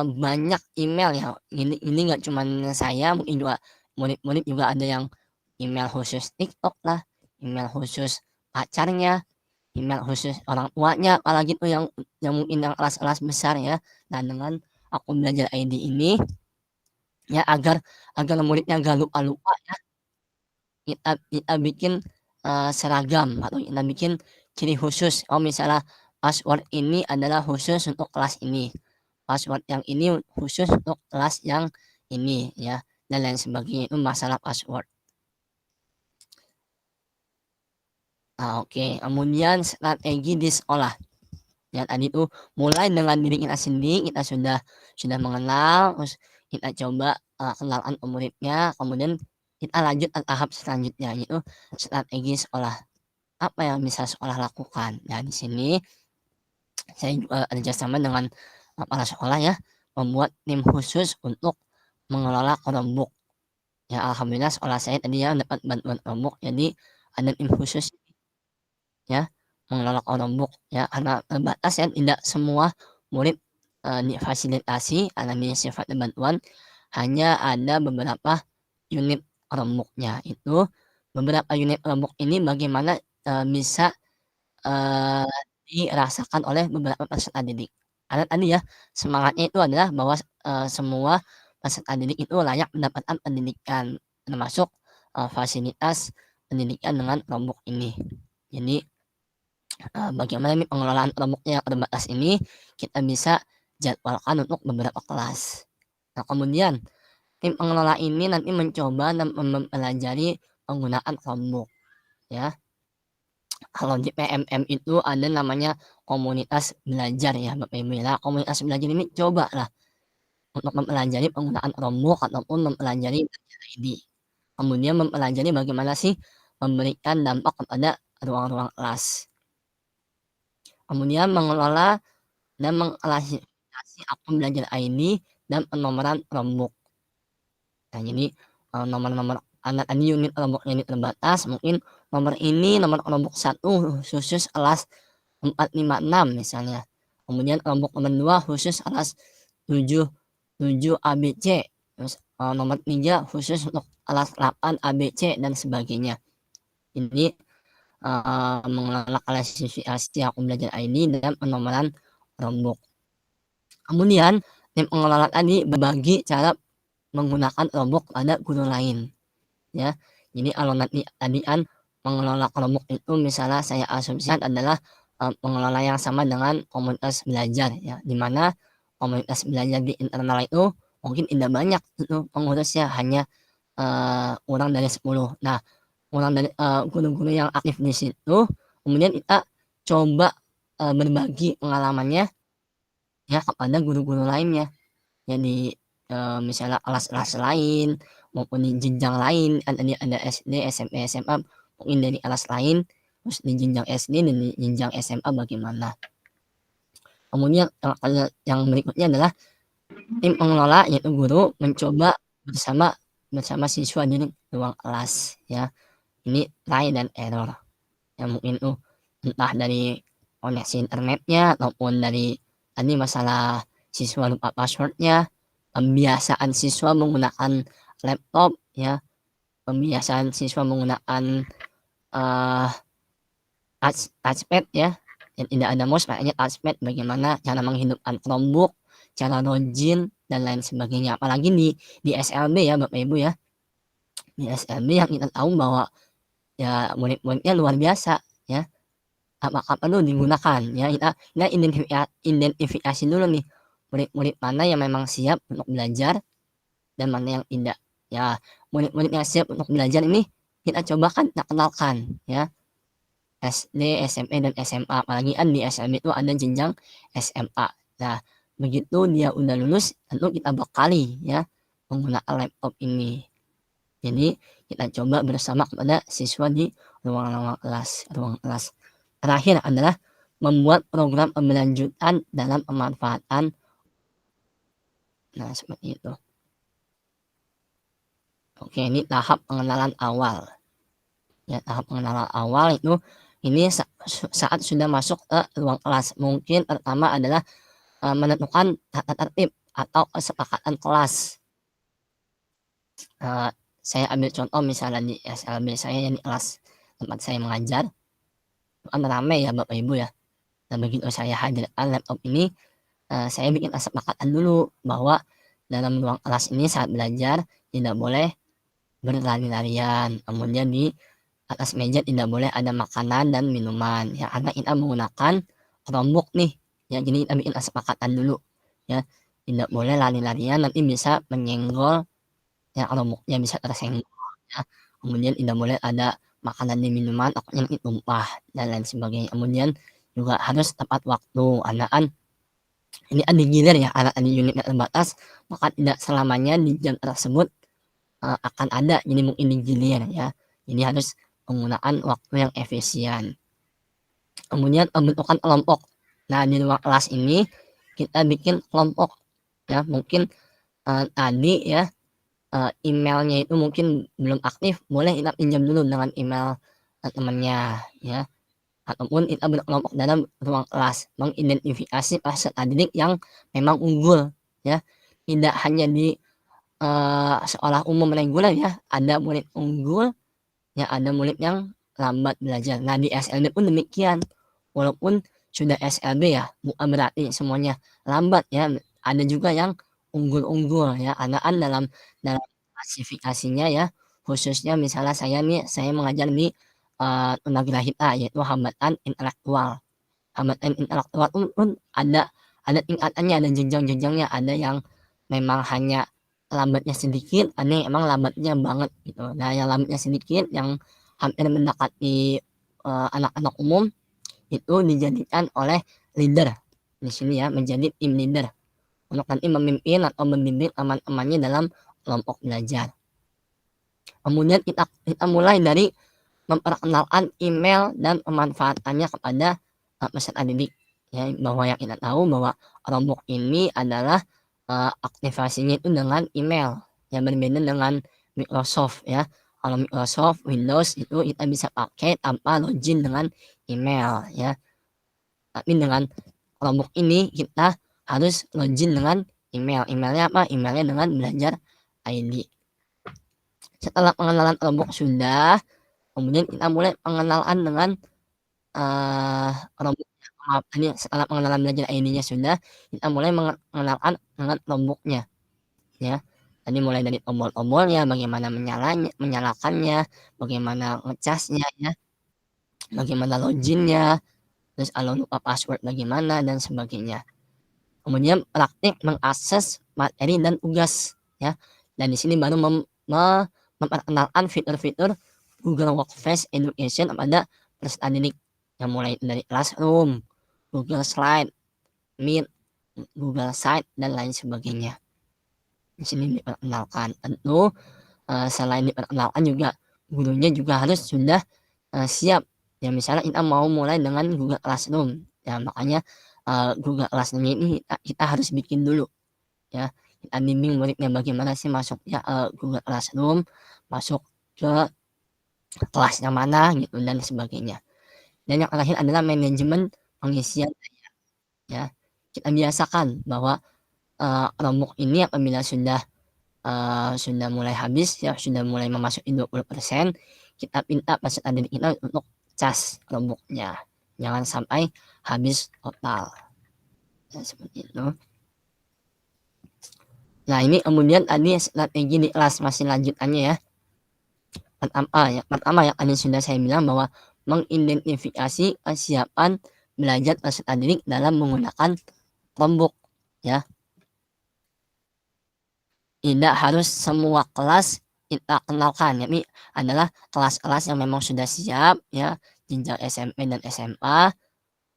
banyak email ya. Ini nggak cuma saya, mungkin juga murid-murid juga ada yang email khusus TikTok lah, email khusus pacarnya, email khusus orang tuanya, apalagi tuh yang mungkin yang kelas-kelas besar ya. Nah dengan akun Belajar ID ini ya agar muridnya nggak lupa-lupa ya, kita bikin seragam atau kita bikin ciri khusus. Oh misalnya password ini adalah khusus untuk kelas ini, password yang ini khusus untuk kelas yang ini ya, dan lain sebagainya. Itu masalah password. Oke. Kemudian strategi di sekolah. Ya tadi tuh mulai dengan diri kita sendiri, kita sudah mengenal, terus kita coba kenalkan ke muridnya, kemudian kita lanjut ke tahap selanjutnya yaitu strategi sekolah. Apa yang bisa sekolah lakukan? Nah di sini saya juga kerjasama dengan kepala sekolah ya, membuat tim khusus untuk mengelola Chromebook. Ya alhamdulillah sekolah saya tadi ya dapat bantuan Chromebook, jadi ada tim khusus ya mengelola Chromebook ya, karena terbatas ya, tidak semua murid difasilitasi karena ini sifatnya bantuan, hanya ada beberapa unit Chromebook-nya. Itu beberapa unit Chromebook ini bagaimana bisa dirasakan oleh beberapa peserta didik. Karena tadi ya semangatnya itu adalah bahwa semua peserta didik itu layak mendapatkan pendidikan, termasuk fasilitas pendidikan dengan Chromebook ini. Jadi bagaimana nih pengelolaan Chromebook-nya yang terbatas ini kita bisa jadwalkan untuk beberapa kelas. Nah kemudian tim pengelola ini nanti mencoba dan mempelajari penggunaan Chromebook ya. Kalau di PMM itu ada namanya komunitas belajar ya Bapak Ibu ya. Komunitas belajar ini cobalah untuk mempelajari penggunaan Chromebook ataupun mempelajari Belajar ID. Kemudian mempelajari bagaimana sih memberikan dampak kepada ruang-ruang kelas. Kemudian mengelola dan mengklasifikasi akun Belajar ID dan penomoran Chromebook. Nah jadi nomor-nomor karena tadi unit Chromebook-nya ini terbatas, mungkin nomor ini nomor Chromebook 1 khusus kelas 456 misalnya. Kemudian Chromebook nomor 2 khusus kelas 7 ABC. Terus nomor 3 khusus untuk kelas 8 ABC dan sebagainya. Ini mengelola klasifikasi akun Belajar ID dan penomoran Chromebook. Kemudian tim pengelola tadi berbagi cara menggunakan Chromebook pada guru lain ya. Jadi kalau nanti tadi kan mengelola Chromebook itu misalnya saya asumsikan adalah pengelola yang sama dengan komunitas belajar ya, di mana komunitas belajar di internal itu mungkin tidak banyak itu pengurusnya, hanya kurang dari 10. Nah kurang dari guru-guru yang aktif di situ, kemudian kita mencoba berbagi pengalamannya ya kepada guru-guru lainnya. Jadi misalnya kelas-kelas lain maupun di jenjang lain, ada SD, SMP, SMA, mungkin dari kelas lain, terus di jenjang SD dan di jenjang SMA bagaimana. Kemudian yang berikutnya adalah tim pengelola yaitu guru mencoba bersama siswa di ruang kelas ya. Ini try dan error. Ya mungkin tuh entah dari koneksi internetnya ataupun dari tadi masalah siswa lupa password-nya, pembiasaan siswa menggunakan laptop ya, pembiasaan siswa menggunakan touchpad ya, yang tidak ada mouse makanya touchpad, bagaimana cara menghidupkan Chromebook, cara login dan lain sebagainya. Apalagi di SLB ya Bapak Ibu ya. Di SLB yang kita tahu bahwa ya murid-muridnya luar biasa ya. Apakah perlu digunakan ya, kita identifikasi dulu nih murid-murid mana yang memang siap untuk belajar dan mana yang tidak. Ya, murid-murid yang siap untuk belajar ini kita kenalkan ya. SD, SMP, dan SMA. Apalagi kan di SMP itu ada jenjang SMA. Nah, begitu dia udah lulus, tentu kita bekali ya menggunakan laptop ini. Jadi kita coba bersama kepada siswa di ruang kelas. Terakhir adalah membuat program pemberlanjutan dalam pemanfaatan. Nah, seperti itu. Oke, ini tahap pengenalan awal. Ya, tahap pengenalan awal itu ini saat sudah masuk ke ruang kelas. Mungkin pertama adalah menentukan tata tertib atau kesepakatan kelas. Saya ambil contoh misalnya di SLB saya yang di kelas tempat saya mengajar. Kan ramai ya Bapak Ibu ya. Nah begitu saya hadirkan laptop ini, saya bikin kesepakatan dulu bahwa dalam ruang kelas ini saat belajar tidak boleh berlari-larian. Kemudian di atas meja tidak boleh ada makanan dan minuman ya, karena kita menggunakan Chromebook nih ya. Jadi kita bikin kesepakatan dulu ya, tidak boleh lari-larian, nanti bisa menyenggol ya, Chromebooknya bisa tersenggol ya. Kemudian tidak boleh ada makanan dan minuman takutnya nanti tumpah dan lain sebagainya. Kemudian juga harus tepat waktu, anak ini ada gilir ya, anak di unit terbatas, maka tidak selamanya di jam tersebut akan ada, jadi mungkin digilir ya. Jadi harus penggunaan waktu yang efisien. Kemudian pembentukan kelompok. Nah di ruang kelas ini kita bikin kelompok ya. Mungkin tadi ya emailnya itu mungkin belum aktif, boleh kita pinjam dulu dengan email temannya ya. Ataupun kita berkelompok dalam ruang kelas, mengidentifikasi peserta didik yang memang unggul ya. Tidak hanya di sekolah umum reguler ya, ada murid unggul ya, ada murid yang lambat belajar. Nah di SLB pun demikian, walaupun sudah SLB ya bukan berarti semuanya lambat ya, ada juga yang unggul-unggul ya, anak-anak dalam klasifikasinya ya. Khususnya misalnya saya mengajar di tunagrahita yaitu hambatan intelektual. Hambatan intelektual pun ada tingkatannya, ada jenjang-jenjangnya, ada yang memang hanya lambatnya sedikit, ada yang emang lambatnya banget gitu. Nah yang lambatnya sedikit, yang hampir mendekati anak-anak umum, itu dijadikan oleh leader di sini ya, menjadi tim leader untuk nanti memimpin atau membimbing teman-temannya dalam kelompok belajar. Kemudian kita mulai dari memperkenalkan email dan pemanfaatannya kepada peserta didik ya, bahwa yang kita tahu bahwa Chromebook ini adalah aktivasinya itu dengan email yang berbeda dengan Microsoft ya. Kalau Microsoft Windows itu kita bisa pakai tanpa login dengan email ya, tapi dengan Chromebook ini kita harus login dengan emailnya apa, emailnya dengan belajar ID. Setelah pengenalan Chromebook sudah, kemudian kita mulai pengenalan dengan Chromebook. Ini setelah pengenalan belajar ID-nya sudah, kita mulai mengenalkan dengan Chromebook-nya ya. Tadi mulai dari tombol-tombolnya, bagaimana menyalakannya, bagaimana ngecasnya ya, bagaimana login-nya, terus kalau lupa password bagaimana dan sebagainya. Kemudian praktik mengakses materi dan tugas ya. Dan di sini baru memperkenalkan fitur-fitur Google Workspace Education kepada peserta didik yang mulai dari Classroom, Google Slide, Meet, Google Site, dan lain sebagainya. Di sini diperkenalkan. Tentu selain diperkenalkan juga gurunya juga harus sudah siap. Ya misalnya kita mau mulai dengan Google Classroom. Ya makanya Google Classroom ini kita harus bikin dulu. Ya kita bimbing muridnya bagaimana sih masuknya Google Classroom, masuk ke kelas yang mana gitu dan sebagainya. Dan yang terakhir adalah manajemen pengisian daya. Ya kita biasakan bahwa kelompok ini apabila sudah mulai habis ya, sudah mulai memasuki 20%, kita minta peserta didik kita untuk cas kelompoknya. Jangan sampai habis total. Ya, seperti itu. Nah, ini kemudian tadi strategi di kelas masih lanjutannya ya. Pertama yang tadi sudah saya bilang bahwa mengidentifikasi kesiapan belajar peserta didik dalam menggunakan kelompok ya. Tidak harus semua kelas kita kenalkan, yakni adalah kelas-kelas yang memang sudah siap ya, jenjang SMP dan SMA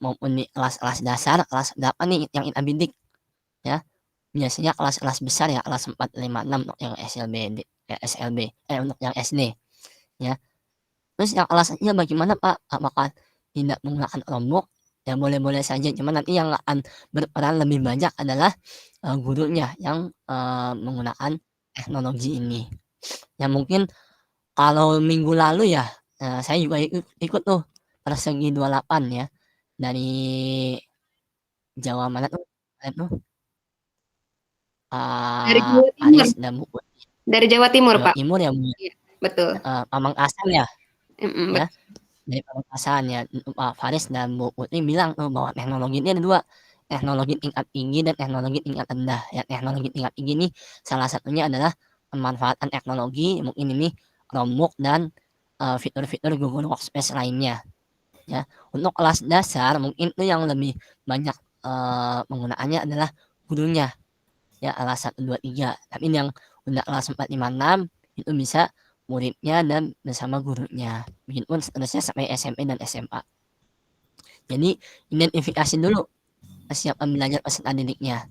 maupun di kelas-kelas dasar, kelas berapa nih yang kita bidik ya. Biasanya kelas-kelas besar ya, kelas 4, 5, 6 untuk yang untuk yang SD ya. Terus yang kelasnya bagaimana Pak? Apakah tidak menggunakan kelompok? Ya boleh-boleh saja, cuman nanti yang akan berperan lebih banyak adalah gurunya yang menggunakan teknologi ini. Ya mungkin kalau minggu lalu ya, saya juga ikut tuh Persegi 28 ya, dari Jawa mana tuh Dari Jawa Timur. Aris dan Bu Putri. Dari Jawa Timur, Jawa Pak. Timur ya Bu. Iya, betul. Pamengkasan ya. Ya. Dari Pamengkasan ya, Pak Faris dan Bu Putri bilang tuh bahwa teknologi ini ada 2, teknologi tingkat tinggi dan teknologi tingkat rendah. Ya teknologi tingkat tinggi ini salah satunya adalah pemanfaatan teknologi, mungkin ini Chromebook dan fitur-fitur Google Workspace lainnya. Ya, untuk kelas dasar mungkin itu yang lebih banyak penggunaannya adalah gurunya. Ya, kelas 1, 2, 3. Tapi yang udah kelas 4, 5, 6 itu bisa muridnya dan bersama gurunya. Begitupun seterusnya sampai SMP dan SMA. Jadi identifikasi dulu kesiapan belajar peserta didiknya.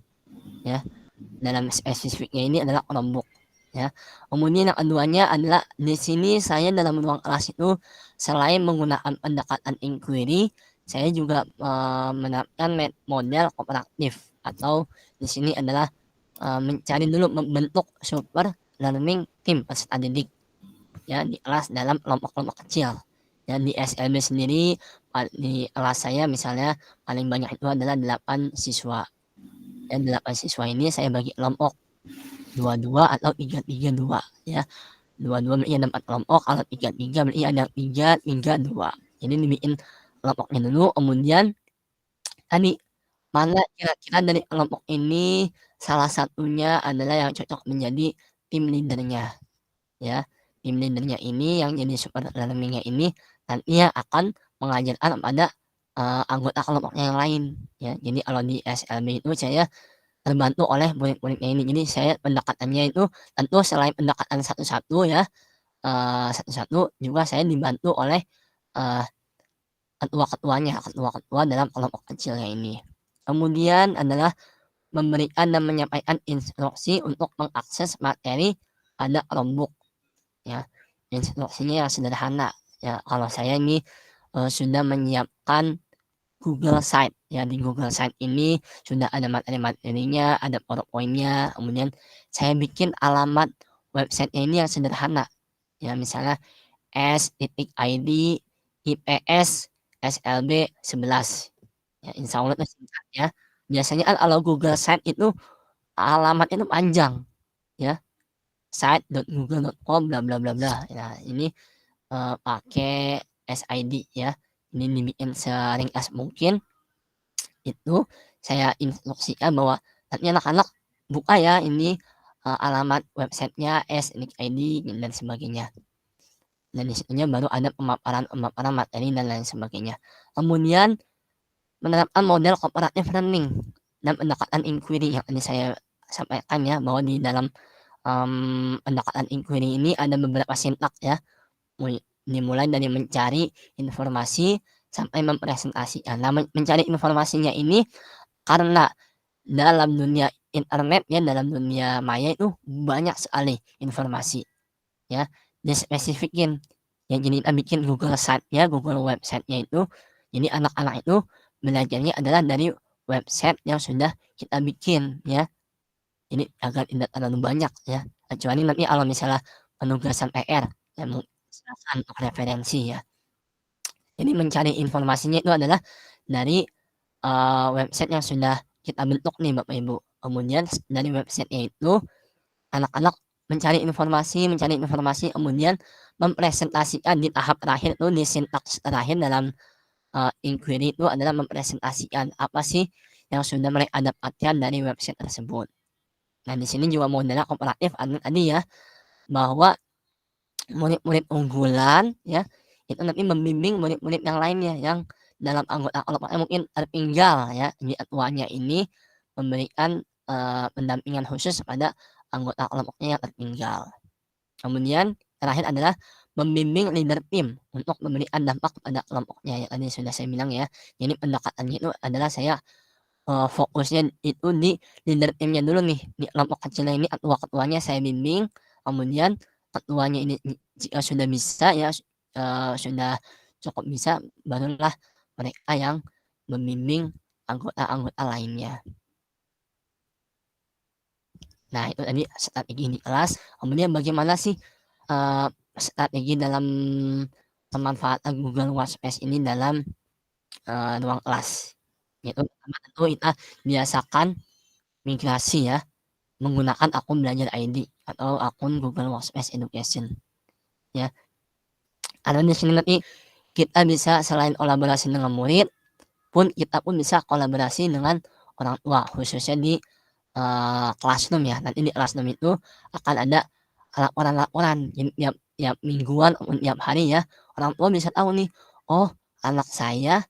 Ya. Dalam spesifiknya ini adalah kelompok. Ya. Kemudian yang keduanya adalah di sini saya dalam ruang kelas itu selain menggunakan pendekatan inquiry, saya juga menerapkan model kooperatif atau di sini adalah mencari dulu membentuk super learning team peserta didik ya di kelas dalam kelompok-kelompok kecil. Ya di SLB sendiri di kelas saya misalnya paling banyak itu adalah 8 siswa. Ya 8 siswa ini saya bagi kelompok 2-2 atau 3-3-2 ya. 2-2 berarti ada 4 kelompok, kalau 3-3 berarti ada 3-3-2. Jadi dibikin kelompoknya dulu, kemudian tadi mana kira-kira dari kelompok ini salah satunya adalah yang cocok menjadi tim leader-nya ya. Tim leader-nya ini yang jadi super learning-nya ini nantinya akan mengajarkan kepada anggota kelompoknya yang lain ya. Jadi kalau di SLB itu saya terbantu oleh murid-muridnya ini. Jadi saya pendekatannya itu tentu selain pendekatan satu-satu ya, satu-satu juga saya dibantu oleh ketua-ketua dalam kelompok kecilnya ini. Kemudian adalah memberikan dan menyampaikan instruksi untuk mengakses materi pada Chromebook ya. Instruksinya yang sederhana ya. Kalau saya ini sudah menyiapkan Google Site ya. Di Google Site ini sudah ada materi-materinya, ada PowerPoint-nya, kemudian saya bikin alamat website ini yang sederhana ya, misalnya s.id IPS SLB 11 ya, insya Allah itu singkat ya. Biasanya kan kalau Google Site itu alamatnya itu panjang ya, site.google.com bla bla bla bla. Nah ini pakai SID ya, ini dibikin seringkas mungkin. Itu saya instruksikan bahwa nanti anak-anak buka ya ini alamat websitenya SID dan sebagainya. Dan disitunya baru ada pemaparan materi dan lain sebagainya. Kemudian menerapkan model cooperative learning dan pendekatan inquiry yang tadi saya sampaikan ya, bahwa di dalam pendekatan inquiry ini ada beberapa sintak ya, dimulai dari mencari informasi sampai mempresentasikan. Nah, mencari informasinya ini karena dalam dunia internet ya, dalam dunia maya itu banyak sekali informasi ya, dispesifikin. Ya jadi kita bikin Google Site-nya, Google website-nya itu, jadi anak-anak itu belajarnya adalah dari website yang sudah kita bikin ya. Ini agar tidak terlalu banyak ya, kecuali nanti kalau misalnya penugasan PR ya silakan untuk referensi ya. Jadi mencari informasinya itu adalah dari website yang sudah kita bentuk nih Bapak Ibu. Kemudian dari website-nya itu anak-anak mencari informasi kemudian mempresentasikan di tahap terakhir itu, di sintaks terakhir dalam inquiry itu adalah mempresentasikan apa sih yang sudah mereka dapatkan dari website tersebut. Nah, di sini juga modelnya kooperatif tadi ya, bahwa murid-murid unggulan ya, itu nanti membimbing murid-murid yang lainnya yang dalam anggota kelompoknya mungkin tertinggal ya. Jadi ketuanya ini memberikan pendampingan khusus kepada anggota kelompoknya yang tertinggal. Kemudian terakhir adalah membimbing leader tim untuk memberikan dampak kepada kelompoknya ya, tadi sudah saya bilang ya. Jadi pendekatannya itu adalah saya fokusnya itu di leader timnya dulu nih, di kelompok kecilnya ini ketua-ketuanya saya bimbing, kemudian ketuanya ini jika sudah bisa ya, sudah cukup bisa, barulah mereka yang membimbing anggota-anggota lainnya. Nah, itu tadi strategi di kelas. Kemudian bagaimana sih strategi dalam pemanfaatan Google Workspace ini dalam ruang kelas. Itu pertama tentu kita biasakan migrasi ya, menggunakan akun Belajar ID atau akun Google Workspace Education ya. Karena di sini nanti kita bisa selain kolaborasi dengan murid pun, kita pun bisa kolaborasi dengan orang tua, khususnya di classroom ya. Nanti di classroom itu akan ada laporan-laporan tiap mingguan maupun tiap hari ya. Orang tua bisa tahu nih, oh anak saya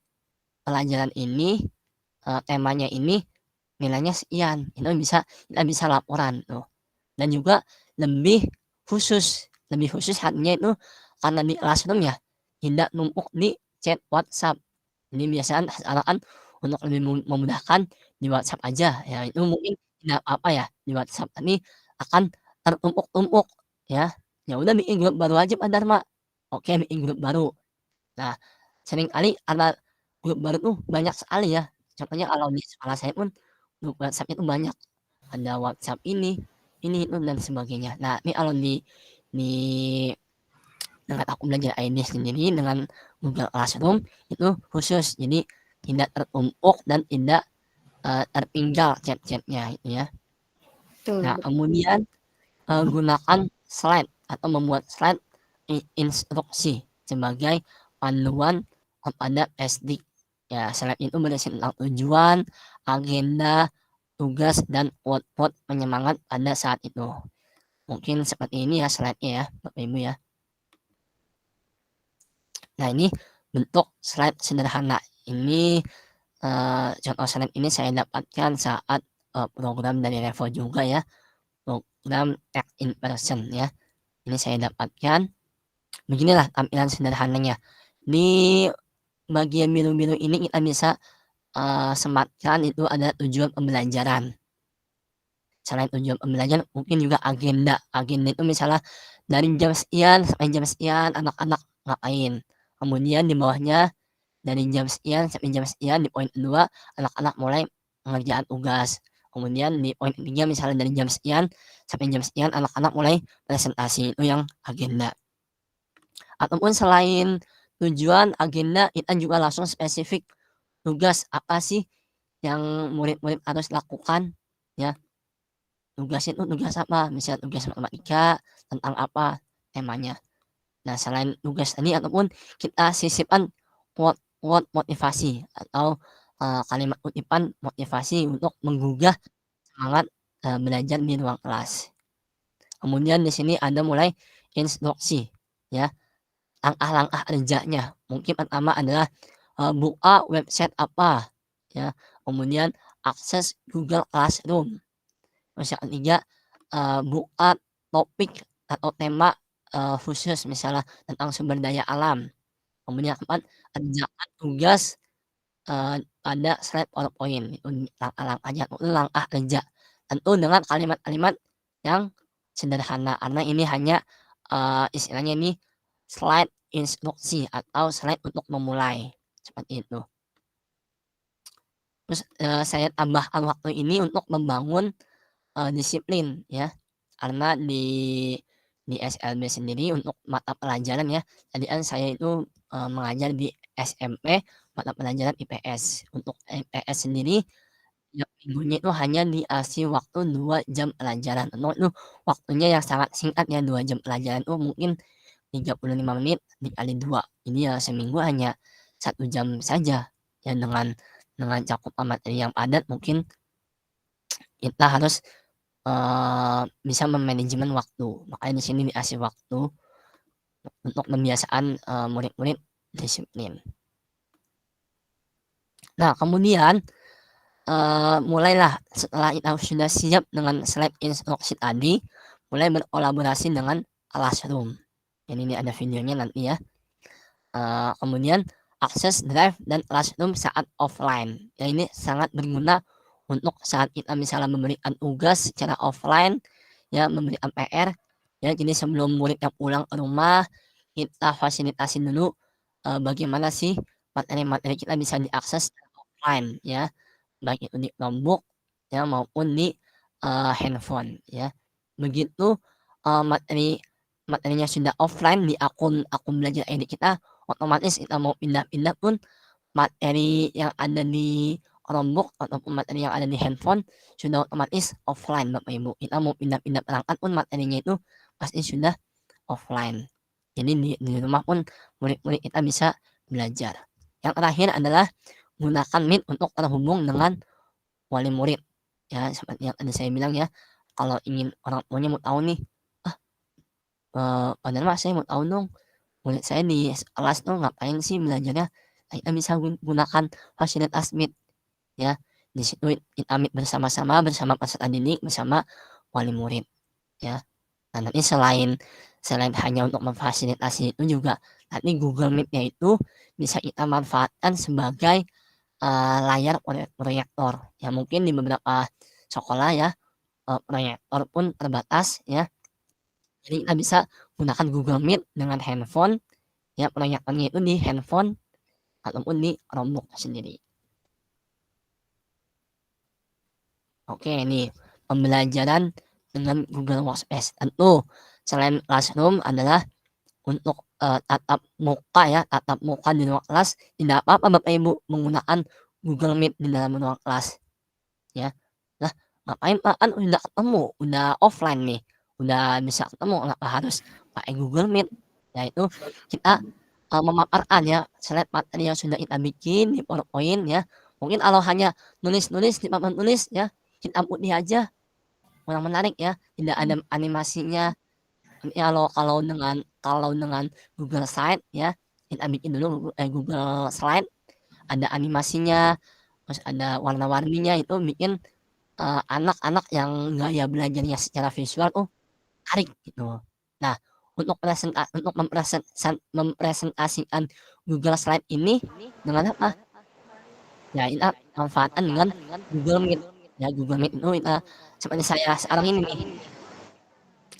pelajaran ini temanya ini nilainya sekian, itu kita bisa laporan tuh. Dan juga lebih khusus artinya itu karena di classroom ya, tidak numpuk di chat WhatsApp. Jadi biasanya kan untuk lebih memudahkan di WhatsApp aja ya, itu mungkin tidak apa ya, di WhatsApp ini akan tertumpuk-tumpuk ya. Ya udah bikin grup baru aja Pak Dharma. Oke, bikin grup baru. Nah, seringkali karena grup baru tuh banyak sekali ya. Contohnya kalau di sekolah saya pun grup WhatsApp itu banyak. Ada WhatsApp ini, itu dan sebagainya. Nah, ini kalau di dengan akun Belajar ID sendiri dengan Google Classroom itu khusus. Jadi tidak tertumpuk dan tidak tertinggal chat-chatnya itu ya. Nah, kemudian gunakan slide atau membuat slide instruksi sebagai panduan kepada SD. Ya, slide itu berisi tentang tujuan, agenda, tugas, dan quote-quote penyemangat pada saat itu. Mungkin seperti ini ya slide-nya ya, Bapak Ibu ya. Nah, ini bentuk slide sederhana. Ini contoh slide ini saya dapatkan saat program dari Revo juga ya, program Tech in Person ya. Ini saya dapatkan. Beginilah tampilan sederhananya. Di bagian biru-biru ini kita bisa sematkan itu ada tujuan pembelajaran. Selain tujuan pembelajaran mungkin juga agenda. Agenda itu misalnya dari jam sekian sampai jam sekian anak-anak ngapain. Kemudian di bawahnya dari jam sekian sampai jam sekian di poin kedua anak-anak mulai mengerjakan tugas. Kemudian di poin ketiga misalnya dari jam sekian sampai jam sekian anak-anak mulai presentasi, itu yang agenda. Ataupun selain tujuan agenda kita juga langsung spesifik tugas apa sih yang murid-murid harus lakukan ya. Tugas itu tugas apa? Misalnya tugas matematika tentang apa temanya. Nah, selain tugas tadi ataupun kita sisipkan quote motivasi atau kalimat kutipan motivasi untuk menggugah semangat belajar di ruang kelas. Kemudian di sini ada mulai instruksi ya, langkah-langkah kerjanya. Mungkin pertama adalah buka website apa ya, kemudian akses Google Classroom. Terus yang ketiga buka topik atau tema khusus misalnya tentang sumber daya alam. Kemudian yang keempat, kerjakan tugas, pada slide PowerPoint, itu langkah-langkahnya, itu langkah kerja. Tentu dengan kalimat-kalimat yang sederhana, karena ini hanya, istilahnya ini slide instruksi atau slide untuk memulai, seperti itu. Terus, saya tambahkan waktu ini untuk membangun, disiplin ya, karena di SLB sendiri untuk mata pelajaran ya, tadi kan saya itu, mengajar di SMP mata pelajaran IPS. Untuk IPS sendiri tiap minggunya itu hanya dikasih waktu 2 jam pelajaran, itu waktunya yang sangat singkat ya, 2 jam pelajaran itu mungkin 35 menit dikali 2, ini ya seminggu hanya 1 jam saja. Ya dengan cakupan materi yang padat mungkin kita harus, bisa memanajemen waktu. Makanya di sini dikasih waktu untuk pembiasaan, murid-murid disiplin. Nah kemudian, mulailah setelah kita sudah siap dengan slide instruksi tadi, mulai berkolaborasi dengan Classroom. Ini nih ada videonya nanti ya. Kemudian akses Drive dan Classroom saat offline. Ya ini sangat berguna untuk saat kita misalnya memberikan tugas secara offline, ya memberikan PR, ya jadi sebelum muridnya pulang ke rumah, kita fasilitasi dulu, bagaimana sih materi-materi kita bisa diakses offline ya, baik itu di Chromebook ya maupun di, handphone ya. Begitu, materinya sudah offline di akun belajar ID kita, otomatis kita mau pindah-pindah pun materi yang ada di Chromebook ataupun materi yang ada di handphone sudah otomatis offline Bapak Ibu. Kita mau pindah-pindah perangkat pun materinya itu pasti sudah offline. Jadi di rumah pun murid-murid kita bisa belajar. Yang terakhir adalah gunakan Meet untuk terhubung dengan wali murid. Ya seperti yang tadi saya bilang ya, kalau ingin orang tuanya mau tahu nih, "Padahal Mas saya mau tahu dong, murid saya di kelas tuh ngapain sih belajarnya?" Nah, kita bisa gunakan fasilitas Meet ya. Di situ kita Meet bersama-sama, bersama peserta didik, bersama wali murid ya. Nah, nanti selain hanya untuk memfasilitasi itu juga nanti Google Meet-nya itu bisa kita manfaatkan sebagai, layar proyektor. Ya mungkin di beberapa sekolah ya, proyektor pun terbatas ya. Jadi kita bisa gunakan Google Meet dengan handphone, ya proyektornya itu di handphone ataupun di Chromebook sendiri. Oke ini pembelajaran dengan Google Workspace. Tentu selain Classroom adalah untuk, tatap muka ya, tatap muka di ruang kelas tidak apa-apa Bapak Ibu menggunakan Google Meet di dalam ruang kelas, ya. Lah ngapain Pak, kan udah ketemu, udah offline nih, udah bisa ketemu, kenapa harus pakai Google Meet? Yaitu kita, memaparkan ya slide materi yang sudah kita bikin di PowerPoint ya. Mungkin kalau hanya nulis-nulis di papan tulis ya, hitam putih aja, kurang menarik ya, tidak ada animasinya. Ya kalau dengan Google Slide ya, kita bikin dulu, Google Slide, ada animasinya, terus ada warna-warninya, itu bikin, anak-anak yang gaya belajarnya secara visual tuh menarik gitu. Nah, untuk mempresentasikan Google Slide ini dengan apa? Ya kita manfaatkan dengan Google Meet. Ya Google Meet itu kita seperti saya sekarang ini nih.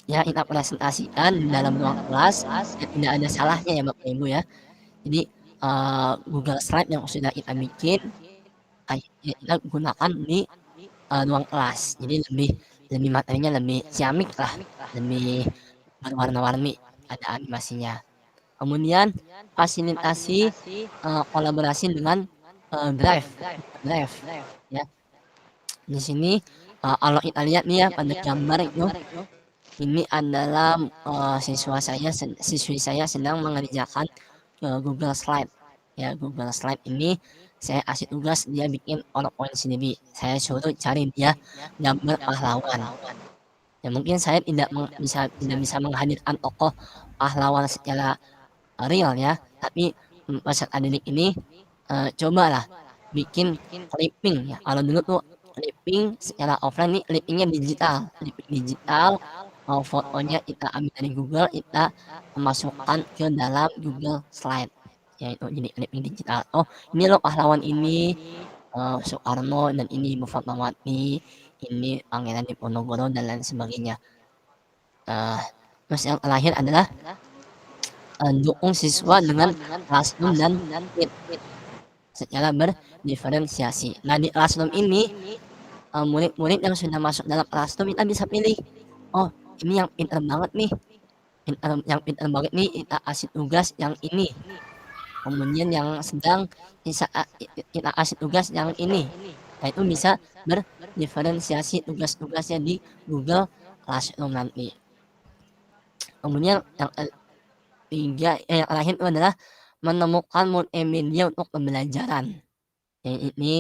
Ya kita presentasikan di dalam ruang kelas, ya tidak ada salahnya ya Bapak Ibu ya. Jadi, Google Slide yang sudah kita bikin, ya kita gunakan di, ruang kelas. Jadi lebih materinya lebih ciamik lah, lebih berwarna-warni, ada animasinya. Kemudian fasilitasi, kolaborasi dengan, Drive ya. Di sini, kalau kita lihat nih ya pada gambar itu, ini adalah, siswi saya sedang mengerjakan, Google Slide. Ya Google Slide ini saya kasih tugas dia bikin PowerPoint sendiri, saya suruh cari dia gambar pahlawan. Ya mungkin saya tidak bisa menghadirkan tokoh pahlawan secara, real ya, tapi, peserta didik ini, cobalah bikin clipping ya, kalau dulu tuh clipping secara offline nih clipping-nya digital, fotonya kita ambil dari Google, kita masukkan ke dalam Google Slide. yaitu jadi living digital. Oh, ini loh pahlawan ini, Soekarno dan ini Ibu Fatmawati, ini Pangeran Diponegoro dan lain sebagainya. Terus yang terakhir adalah dukung siswa dengan classroom dan Meet secara berdiferensiasi. Nah, di classroom ini murid-murid yang sudah masuk dalam classroom kita bisa pilih, oh ini yang pintar banget nih, kita kasih tugas yang ini, kemudian yang sedang kita kasih tugas yang ini. Nah, itu bisa berdiferensiasi tugas-tugasnya di Google Classroom nanti. Kemudian yang yang terakhir itu adalah menemukan multimedia untuk pembelajaran. Yang ini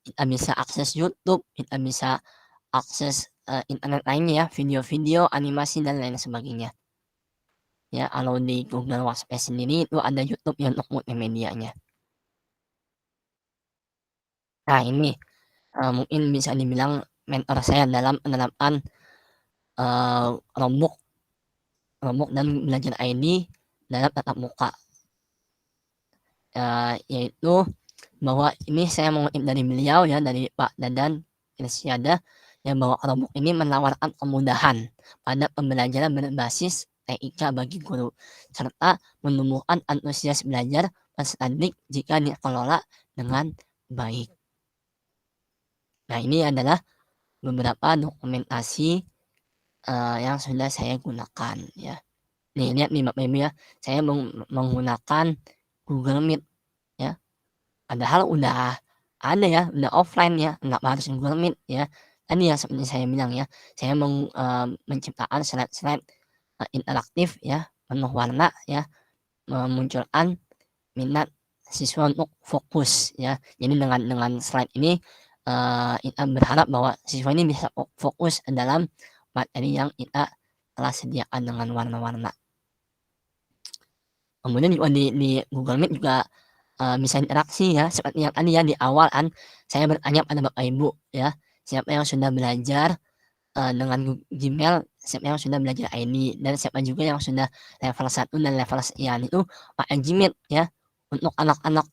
kita bisa akses YouTube, kita bisa akses internet lainnya ya, video-video, animasi dan lain sebagainya. Ya, kalau di Google Workspace sendiri itu ada YouTube ya untuk multimedianya. Nah, ini mungkin bisa dibilang mentor saya dalam penerapan Chromebook dan belajar ID dalam tatap muka. Yaitu bahwa ini saya mengutip dari beliau ya, dari Pak Dadan Irsyada, yang bahwa Chromebook ini menawarkan kemudahan pada pembelajaran berbasis TIK bagi guru, serta menumbuhkan antusias belajar peserta didik jika dikelola dengan baik. Nah, ini adalah beberapa dokumentasi yang sudah saya gunakan ya. Nih, lihat nih Bapak Ibu ya, saya menggunakan Google Meet ya. Padahal udah ada ya, udah offline ya, nggak harus Google Meet ya. Tadi ya seperti saya bilang ya, saya menciptakan slide-slide interaktif ya, penuh warna ya, memunculkan minat siswa untuk fokus ya. Jadi dengan slide ini kita berharap bahwa siswa ini bisa fokus dalam materi yang kita telah sediakan dengan warna-warna. Kemudian juga di Google Meet juga bisa interaksi ya, seperti yang tadi ya di awal kan saya bertanya pada Bapak Ibu ya, siapa yang sudah belajar dengan Gmail, siapa yang sudah belajar ID, dan siapa juga yang sudah level 1 dan level sekian itu pakai Gmail ya. Untuk anak-anak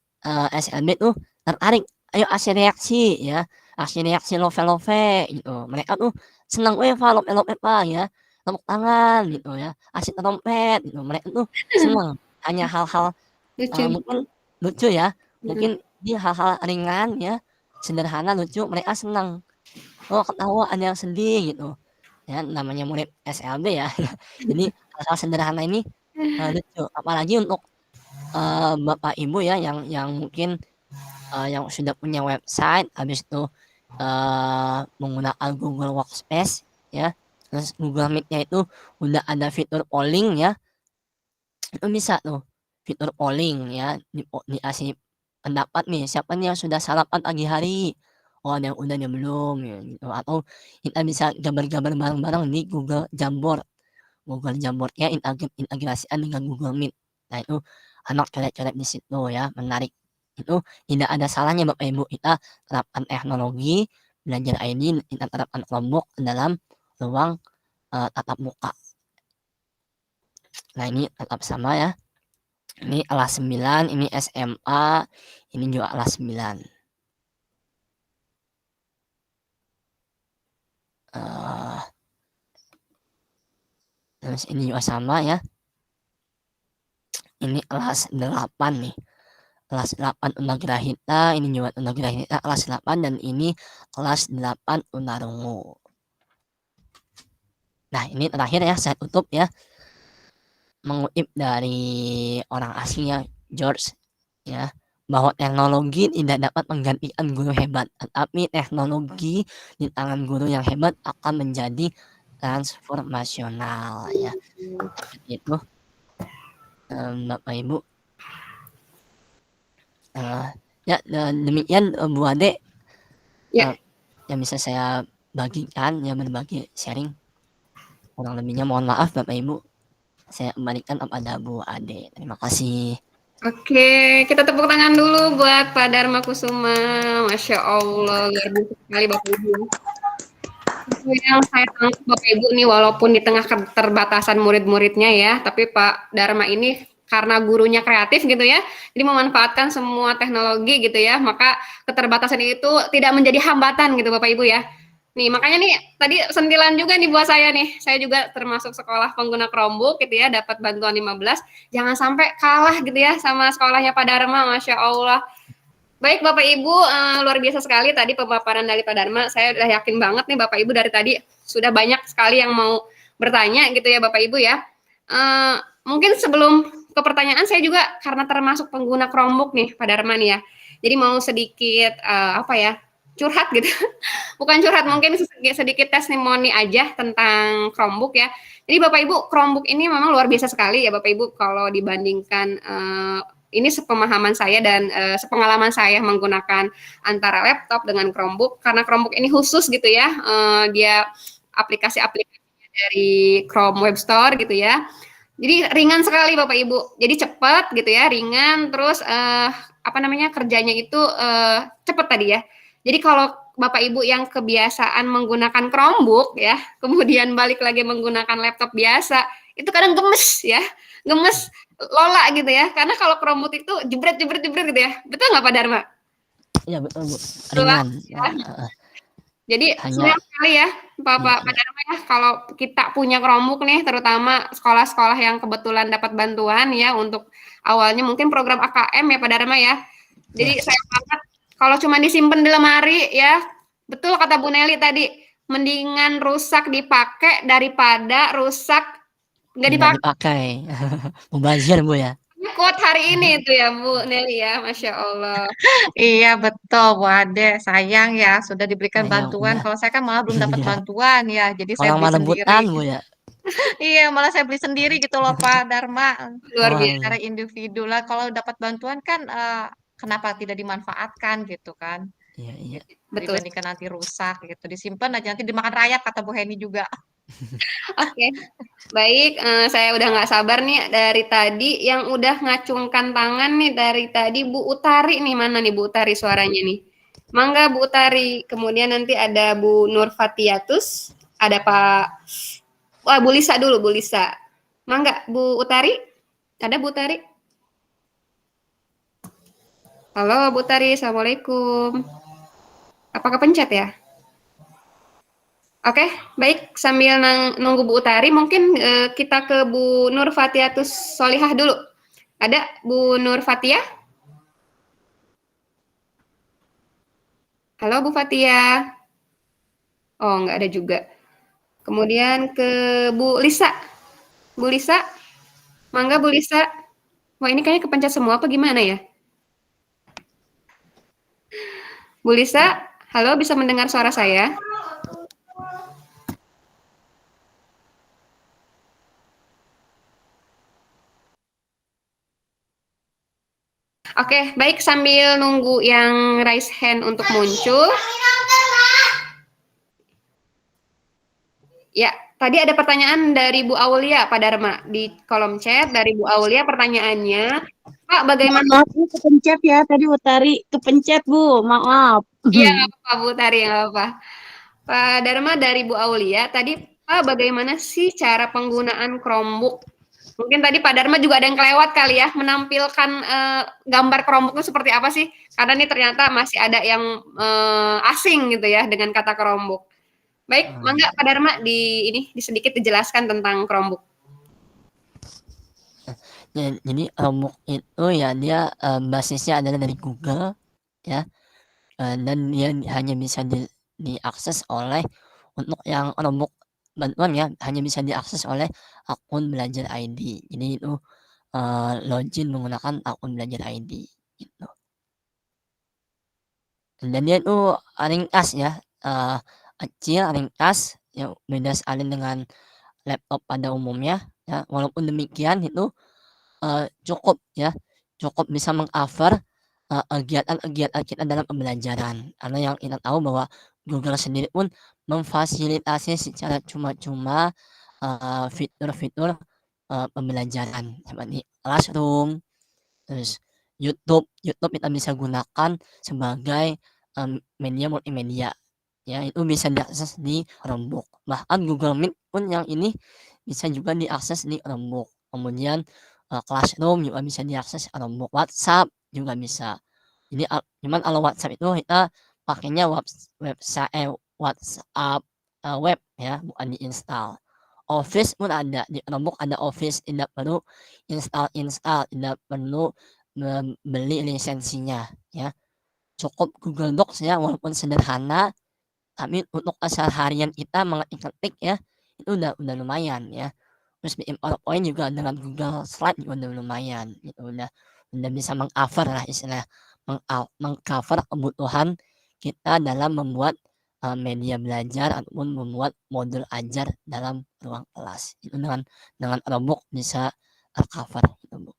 SLB tuh tertarik, ayo kasih reaksi ya, kasih reaksi love gitu. Mereka tuh senang, Pak, love Pak ya, tepuk tangan gitu ya, kasih trompet gitu. Mereka tuh senang. Hanya hal-hal mungkin lucu ya, mungkin di hal-hal ringan ya, sederhana lucu, mereka senang. Oh, ketawa, ada yang sedih gitu. Ya, namanya murid SLB ya. Jadi hal-hal sederhana ini lucu. Apalagi untuk Bapak Ibu ya yang mungkin yang sudah punya website, habis itu menggunakan Google Workspace ya. Terus Google Meet-nya itu udah ada fitur polling ya. Itu bisa tuh fitur polling ya, dikasih pendapat nih, siapa nih yang sudah sarapan pagi hari? Oh, ada yang udah, ada yang belum ya gitu. Atau kita bisa gambar-gambar bareng-bareng di Google Jamboard. Google Jamboard-nya integrasikan dengan Google Meet. Nah, itu anak coret-coret di situ ya, menarik. Itu tidak ada salahnya Bapak Ibu kita terapkan teknologi belajar ID, kita terapkan Chromebook dalam ruang tatap muka. Nah, ini tetap sama ya. Ini kelas 9, ini SMA, ini juga kelas 9. Terus ini juga sama ya. Ini kelas 8 nih. Kelas 8 Unagrahita, ini juga Unagrahita kelas 8, dan ini kelas 8 Unarungu. Nah, ini terakhir ya, saya tutup ya. Mengutip dari orang asing ya, George ya, bahwa teknologi tidak dapat menggantikan guru hebat, tetapi teknologi di tangan guru yang hebat akan menjadi transformasional ya. Seperti itu Bapak Ibu. Ya, demikian Bu Ade Ya. yang bisa saya bagikan ya, berbagi sharing. Kurang lebihnya mohon maaf Bapak Ibu. Saya kembalikan kepada Bu Ade. Terima kasih. Oke, kita tepuk tangan dulu buat Pak Dharma Kusuma. Masya Allah, luar biasa sekali Bapak Ibu. Yang saya tangkap Bapak Ibu nih, walaupun di tengah keterbatasan murid-muridnya ya, tapi Pak Dharma ini karena gurunya kreatif gitu ya, jadi memanfaatkan semua teknologi gitu ya, maka keterbatasan itu tidak menjadi hambatan gitu Bapak Ibu ya. Nih makanya nih tadi sentilan juga nih buat saya nih, saya juga termasuk sekolah pengguna Chromebook gitu ya, dapat bantuan 15, jangan sampai kalah gitu ya sama sekolahnya Pak Dharma, Masya Allah. Baik Bapak Ibu, luar biasa sekali tadi pemaparan dari Pak Dharma, saya udah yakin banget nih Bapak Ibu dari tadi sudah banyak sekali yang mau bertanya gitu ya Bapak Ibu ya. Mungkin sebelum ke pertanyaan saya juga karena termasuk pengguna Chromebook nih Pak Dharma nih ya. Jadi mau sedikit apa ya? Curhat gitu. Bukan curhat, mungkin sedikit testimoni aja tentang Chromebook ya. Jadi Bapak Ibu, Chromebook ini memang luar biasa sekali ya Bapak Ibu kalau dibandingkan ini sepemahaman saya dan sepengalaman saya menggunakan antara laptop dengan Chromebook karena Chromebook ini khusus gitu ya. Dia aplikasi-aplikasi dari Chrome Web Store gitu ya. Jadi ringan sekali Bapak Ibu. Jadi cepat gitu ya, ringan terus apa namanya kerjanya itu cepat tadi ya. Jadi kalau Bapak Ibu yang kebiasaan menggunakan Chromebook ya, kemudian balik lagi menggunakan laptop biasa, itu kadang gemes ya. Gemes lola gitu ya. Karena kalau Chromebook itu jebret gitu ya. Betul nggak Pak Dharma? Iya betul Bu, Betul lah, ringan. ya. Jadi Hanya sayang sekali ya Pak Dharma ya kalau kita punya Chromebook nih terutama sekolah-sekolah yang kebetulan dapat bantuan ya untuk awalnya mungkin program AKM ya Pak Dharma ya. Jadi sayang banget kalau cuma disimpan di lemari ya. Betul kata Bu Nelly tadi, mendingan rusak dipakai daripada rusak nggak tidak dipakai. dipakai. Mubazir Bu ya. Quote hari ini itu ya Bu Nelly ya, Masya Allah. Iya betul Bu Ade, sayang ya sudah diberikan Sayang, bantuan. iya. Kalau saya kan malah belum dapat Iya. bantuan ya, jadi saya Orang beli mah rebutan sendiri. Bu ya. Iya, malah saya beli sendiri gitu loh Pak Dharma. Luar Wah, biasa. Secara individu lah. Kalau dapat bantuan kan kenapa tidak dimanfaatkan gitu kan? iya. Betul. Dibandingkan nanti rusak gitu, disimpan aja nanti dimakan rayap kata Bu Heni juga. Oke, baik. Saya udah nggak sabar nih dari tadi yang udah ngacungkan tangan nih dari tadi Bu Utari nih mana nih Bu Utari suaranya nih? Mangga Bu Utari. Kemudian nanti ada Bu Nur Fatiatus, ada Pak. Wah Bu Lisa dulu Bu Lisa. Mangga Bu Utari, ada Bu Utari? Halo Bu Utari, assalamualaikum. Apakah pencet ya? Oke, baik. Sambil nunggu Bu Utari, mungkin kita ke Bu Nur Fatiatus Solihah dulu. Ada Bu Nur Fatia? Halo Bu Fatia. Oh, nggak ada juga. Kemudian ke Bu Lisa. Bu Lisa, mangga Bu Lisa. Wah, ini kayaknya kepencet semua apa gimana ya? Bu Lisa, halo, bisa mendengar suara saya? Oke, baik sambil nunggu yang raise hand untuk muncul. Ya, tadi ada pertanyaan dari Bu Aulia, Pak Dharma, di kolom chat dari Bu Aulia pertanyaannya, Pak bagaimana? Maaf, Bu, kepencet ya tadi Utari kepencet Bu, maaf. Iya, nggak apa-apa Bu Tari, nggak apa-apa. Pak Dharma dari Bu Aulia, tadi Pak bagaimana sih cara penggunaan Chromebook? Mungkin tadi Pak Dharma juga ada yang kelewat kali ya, menampilkan gambar Chromebook itu seperti apa sih? Karena ini ternyata masih ada yang asing gitu ya dengan kata Chromebook. Baik, mangga Pak Dharma di sedikit dijelaskan tentang Chromebook. Jadi Chromebook itu ya dia basisnya adalah dari Google ya. Dan dia hanya bisa diakses oleh untuk yang Chromebook bantuan ya, hanya bisa diakses oleh akun Belajar ID. Jadi itu login menggunakan akun Belajar ID gitu. Dan dia itu ringkas ya, kecil, ringkas, ya beda sekali dengan laptop pada umumnya ya. Walaupun demikian itu cukup ya, cukup bisa meng-cover kegiatan-kegiatan kita dalam pembelajaran. Karena yang kita tahu bahwa Google sendiri pun memfasilitasi secara cuma-cuma fitur-fitur pembelajaran seperti Classroom, terus YouTube kita bisa gunakan sebagai media multimedia. Ya, itu bisa diakses di Chromebook. Bahkan Google Meet pun yang ini bisa juga diakses di Chromebook. Kemudian Classroom juga bisa diakses, Chromebook WhatsApp juga bisa. Jadi cuman kalau WhatsApp itu kita pakainya WhatsApp web ya, bukan diinstal. Office pun ada, di Chromebook ada Office, tidak perlu install, tidak perlu membeli lisensinya ya. Cukup Google Docs ya, walaupun sederhana, tapi untuk keseharian kita mengetik-ketik ya, itu udah lumayan ya. Terus bikin PowerPoint juga dengan Google Slide juga udah lumayan, gitu. Udah bisa meng-cover lah istilahnya, meng-cover kebutuhan kita dalam membuat media belajar ataupun membuat modul ajar dalam ruang kelas. Itu dengan Chromebook bisa cover gitu, Bu.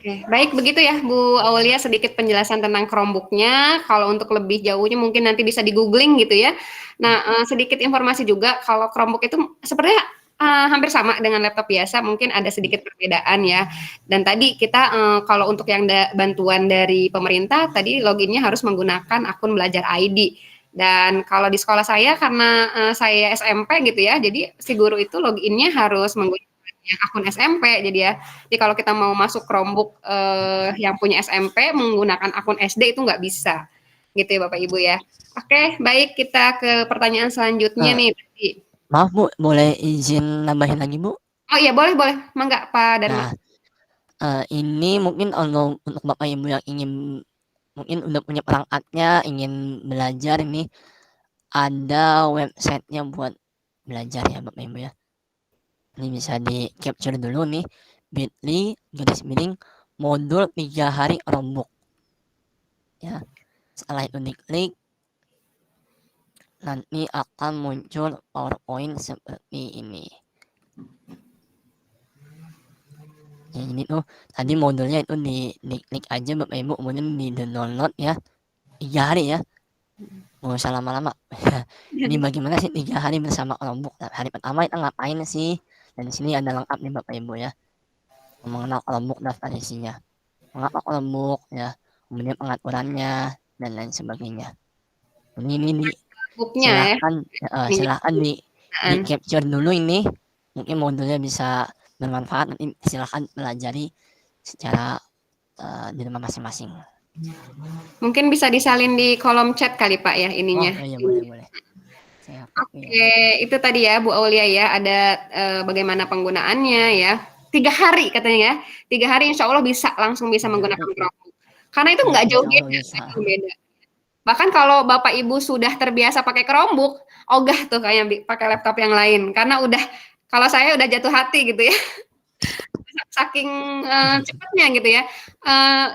Oke, baik begitu ya Bu Aulia, sedikit penjelasan tentang Chromebook-nya. Kalau untuk lebih jauhnya mungkin nanti bisa di-googling gitu ya. Nah, sedikit informasi juga kalau Chromebook itu sebenarnya hampir sama dengan laptop biasa, mungkin ada sedikit perbedaan ya. Dan tadi kita kalau untuk yang bantuan dari pemerintah tadi loginnya harus menggunakan akun Belajar ID. Dan kalau di sekolah saya karena saya SMP gitu ya, jadi si guru itu loginnya harus menggunakan yang akun SMP jadi ya. Jadi kalau kita mau masuk Chromebook yang punya SMP menggunakan akun SD itu nggak bisa. Gitu ya Bapak Ibu ya. Oke, baik kita ke pertanyaan selanjutnya nih. Maaf Bu, boleh izin nambahin lagi Bu? Oh iya boleh boleh, mangga Pak Dharma. Nah, ini mungkin untuk Bapak Ibu yang ingin mungkin udah punya perangkatnya, ingin belajar ini ada websitenya buat belajar ya Bapak Ibu ya. Ini bisa di capture dulu nih, bit.ly modul 3 hari Chromebook. Ya, setelah itu diklik, nanti akan muncul PowerPoint seperti ini. Ya, ini tuh tadi modulnya itu diklik aja Bapak Ibu, kemudian di download ya, 3 hari ya, nggak usah lama-lama. Ini bagaimana sih 3 hari bersama Chromebook? Nah, hari pertama kita ngapain sih? Dan di sini ada lengkap nih Bapak Ibu ya, mengenal Chromebook, daftar isinya, mengapa Chromebook ya, kemudian pengaturannya dan lain sebagainya. Ini silahkan di capture dulu ini, mungkin modulnya bisa bermanfaat, nanti silahkan pelajari secara di rumah masing-masing. Mungkin bisa disalin di kolom chat kali Pak ya ininya. Oh iya boleh. Oke, itu tadi ya Bu Aulia ya, ada bagaimana penggunaannya ya. 3 hari katanya ya. 3 hari insya Allah langsung bisa menggunakan Chromebook. Karena itu nggak jauh beda. Bahkan kalau Bapak Ibu sudah terbiasa pakai Chromebook, ogah tuh kayak pakai laptop yang lain. Karena kalau saya udah jatuh hati gitu ya. Saking cepatnya gitu ya.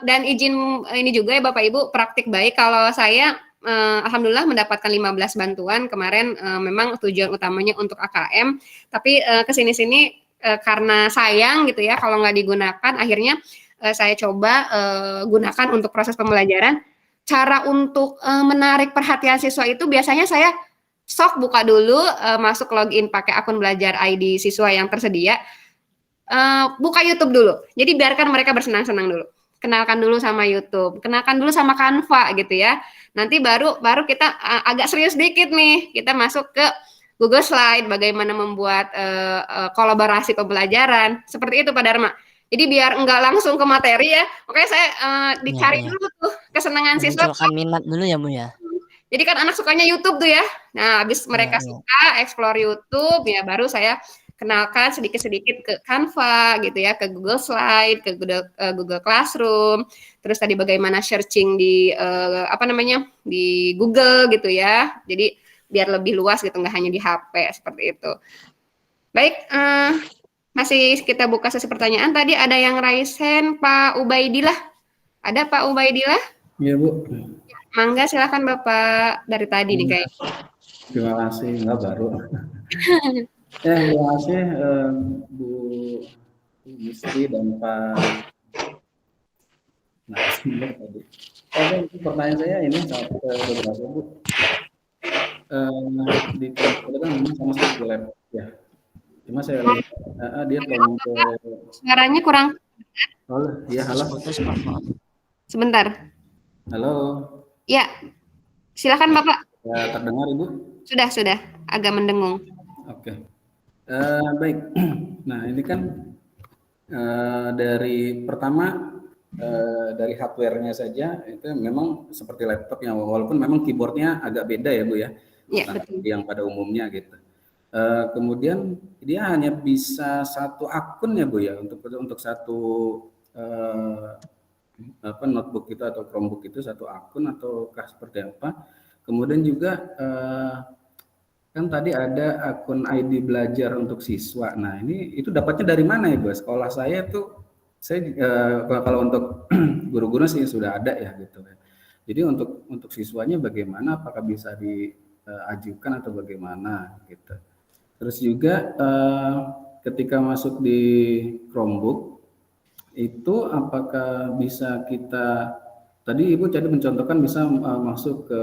Dan izin ini juga ya Bapak Ibu, praktik baik kalau saya alhamdulillah mendapatkan 15 bantuan kemarin, memang tujuan utamanya untuk AKM, tapi kesini-sini karena sayang gitu ya kalau nggak digunakan, akhirnya saya coba gunakan untuk proses pembelajaran. Cara untuk menarik perhatian siswa itu biasanya saya sok buka dulu, masuk login pakai akun Belajar ID siswa yang tersedia, buka YouTube dulu. Jadi biarkan mereka bersenang-senang dulu. Kenalkan dulu sama YouTube, kenalkan dulu sama Canva gitu ya. Nanti baru kita agak serius dikit nih, kita masuk ke Google Slide, bagaimana membuat kolaborasi pembelajaran, seperti itu Pak Dharma. Jadi biar enggak langsung ke materi ya, oke saya dicari dulu tuh kesenangan siswa. Munculkan minat dulu ya Bu ya. Jadi kan anak sukanya YouTube tuh ya. Nah, habis mereka suka explore YouTube ya, baru saya kenalkan sedikit-sedikit ke Canva gitu ya, ke Google Slide, ke Google Classroom, terus tadi bagaimana searching di di Google gitu ya. Jadi biar lebih luas gitu, nggak hanya di HP seperti itu. Baik, masih kita buka sesi pertanyaan. Tadi ada yang raise hand, Pak Ubaidillah. Ada Pak Ubaidillah? Iya Bu. Mangga silakan Bapak, dari tadi nih kayaknya. Terima kasih, enggak baru. Terima kasih Bu Mistri dan Pak. Nah, tadi. Pertanyaan saya ini beberapa Bu. Di komputer kan memang sama seperti lab ya. Cuma saya lihat dia ke suaranya kurang. Oh, ya halo. Sebentar. Halo. Ya, silakan Bapak. Ya, terdengar Ibu? Sudah, agak mendengung. Oke. Baik. Nah, ini kan dari pertama dari hardware-nya saja itu memang seperti laptop yang walaupun memang keyboardnya agak beda ya Bu ya, Ya, bukan betul. yang pada umumnya gitu. Kemudian dia hanya bisa satu akun ya Bu ya untuk satu notebook itu atau Chromebook itu satu akun ataukah seperti apa? Kemudian juga kan tadi ada akun ID belajar untuk siswa. Nah, ini itu dapatnya dari mana ya, Bu? Sekolah saya tuh kalau untuk guru-guru sih sudah ada ya gitu ya. Jadi untuk siswanya bagaimana? Apakah bisa diajukan atau bagaimana gitu. Terus juga ketika masuk di Chromebook itu apakah bisa kita tadi Ibu tadi mencontohkan bisa masuk ke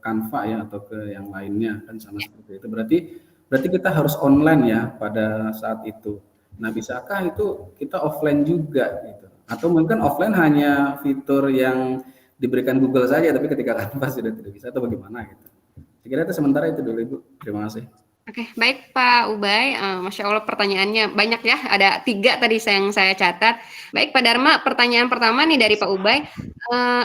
Canva ya atau ke yang lainnya kan sama seperti itu. Berarti kita harus online ya pada saat itu. Nah, bisakah itu kita offline juga gitu? Atau mungkin offline hanya fitur yang diberikan Google saja tapi ketika Canva sudah tidak bisa atau bagaimana gitu. Saya kira itu sementara itu dulu Ibu. Terima kasih. Oke, baik Pak Ubay. Masya Allah pertanyaannya banyak ya. Ada 3 tadi yang saya catat. Baik Pak Dharma, pertanyaan pertama nih dari Pak Ubay.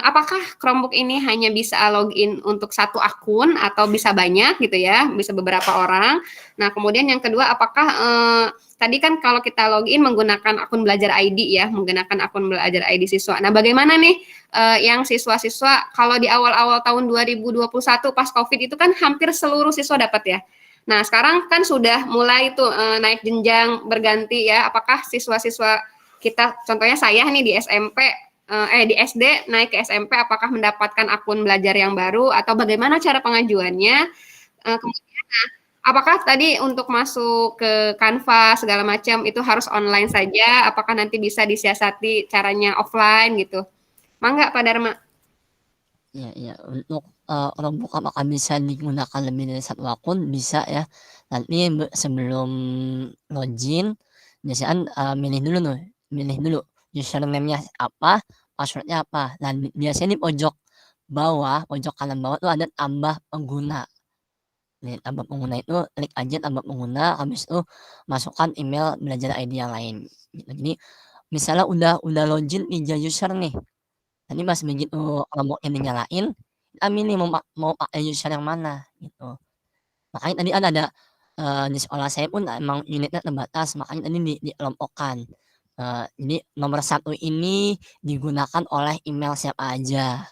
Apakah Chromebook ini hanya bisa login untuk satu akun atau bisa banyak gitu ya? Bisa beberapa orang. Nah, kemudian yang kedua, apakah tadi kan kalau kita login menggunakan akun belajar ID ya, menggunakan akun belajar ID siswa. Nah, bagaimana nih yang siswa-siswa kalau di awal-awal tahun 2021 pas COVID itu kan hampir seluruh siswa dapat ya. Nah, sekarang kan sudah mulai tuh naik jenjang berganti ya. Apakah siswa-siswa kita, contohnya saya nih di SMP, di SD naik ke SMP, apakah mendapatkan akun belajar yang baru atau bagaimana cara pengajuannya? Kemudian, apakah tadi untuk masuk ke Canva segala macam itu harus online saja? Apakah nanti bisa disiasati caranya offline gitu? Mangga Pak Dharma. Ya, untuk Chromebook apakah bisa digunakan lebih dari satu akun? Bisa ya. Nanti sebelum login, biasanya milih dulu username-nya apa, password-nya apa. Dan biasanya di pojok kanan bawah tuh ada tambah pengguna. Nih, tambah pengguna itu klik aja tambah pengguna, habis itu masukkan email belajar ID yang lain. Gitu. Jadi misalnya udah login 3 user nih. Nanti pas begitu Chromebook-nya dinyalain, kita milih mau pakai user yang mana gitu. Makanya tadi kan ada di sekolah saya pun emang unitnya terbatas, makanya tadi dikelompokkan. Jadi nomor 1 ini digunakan oleh email siapa aja.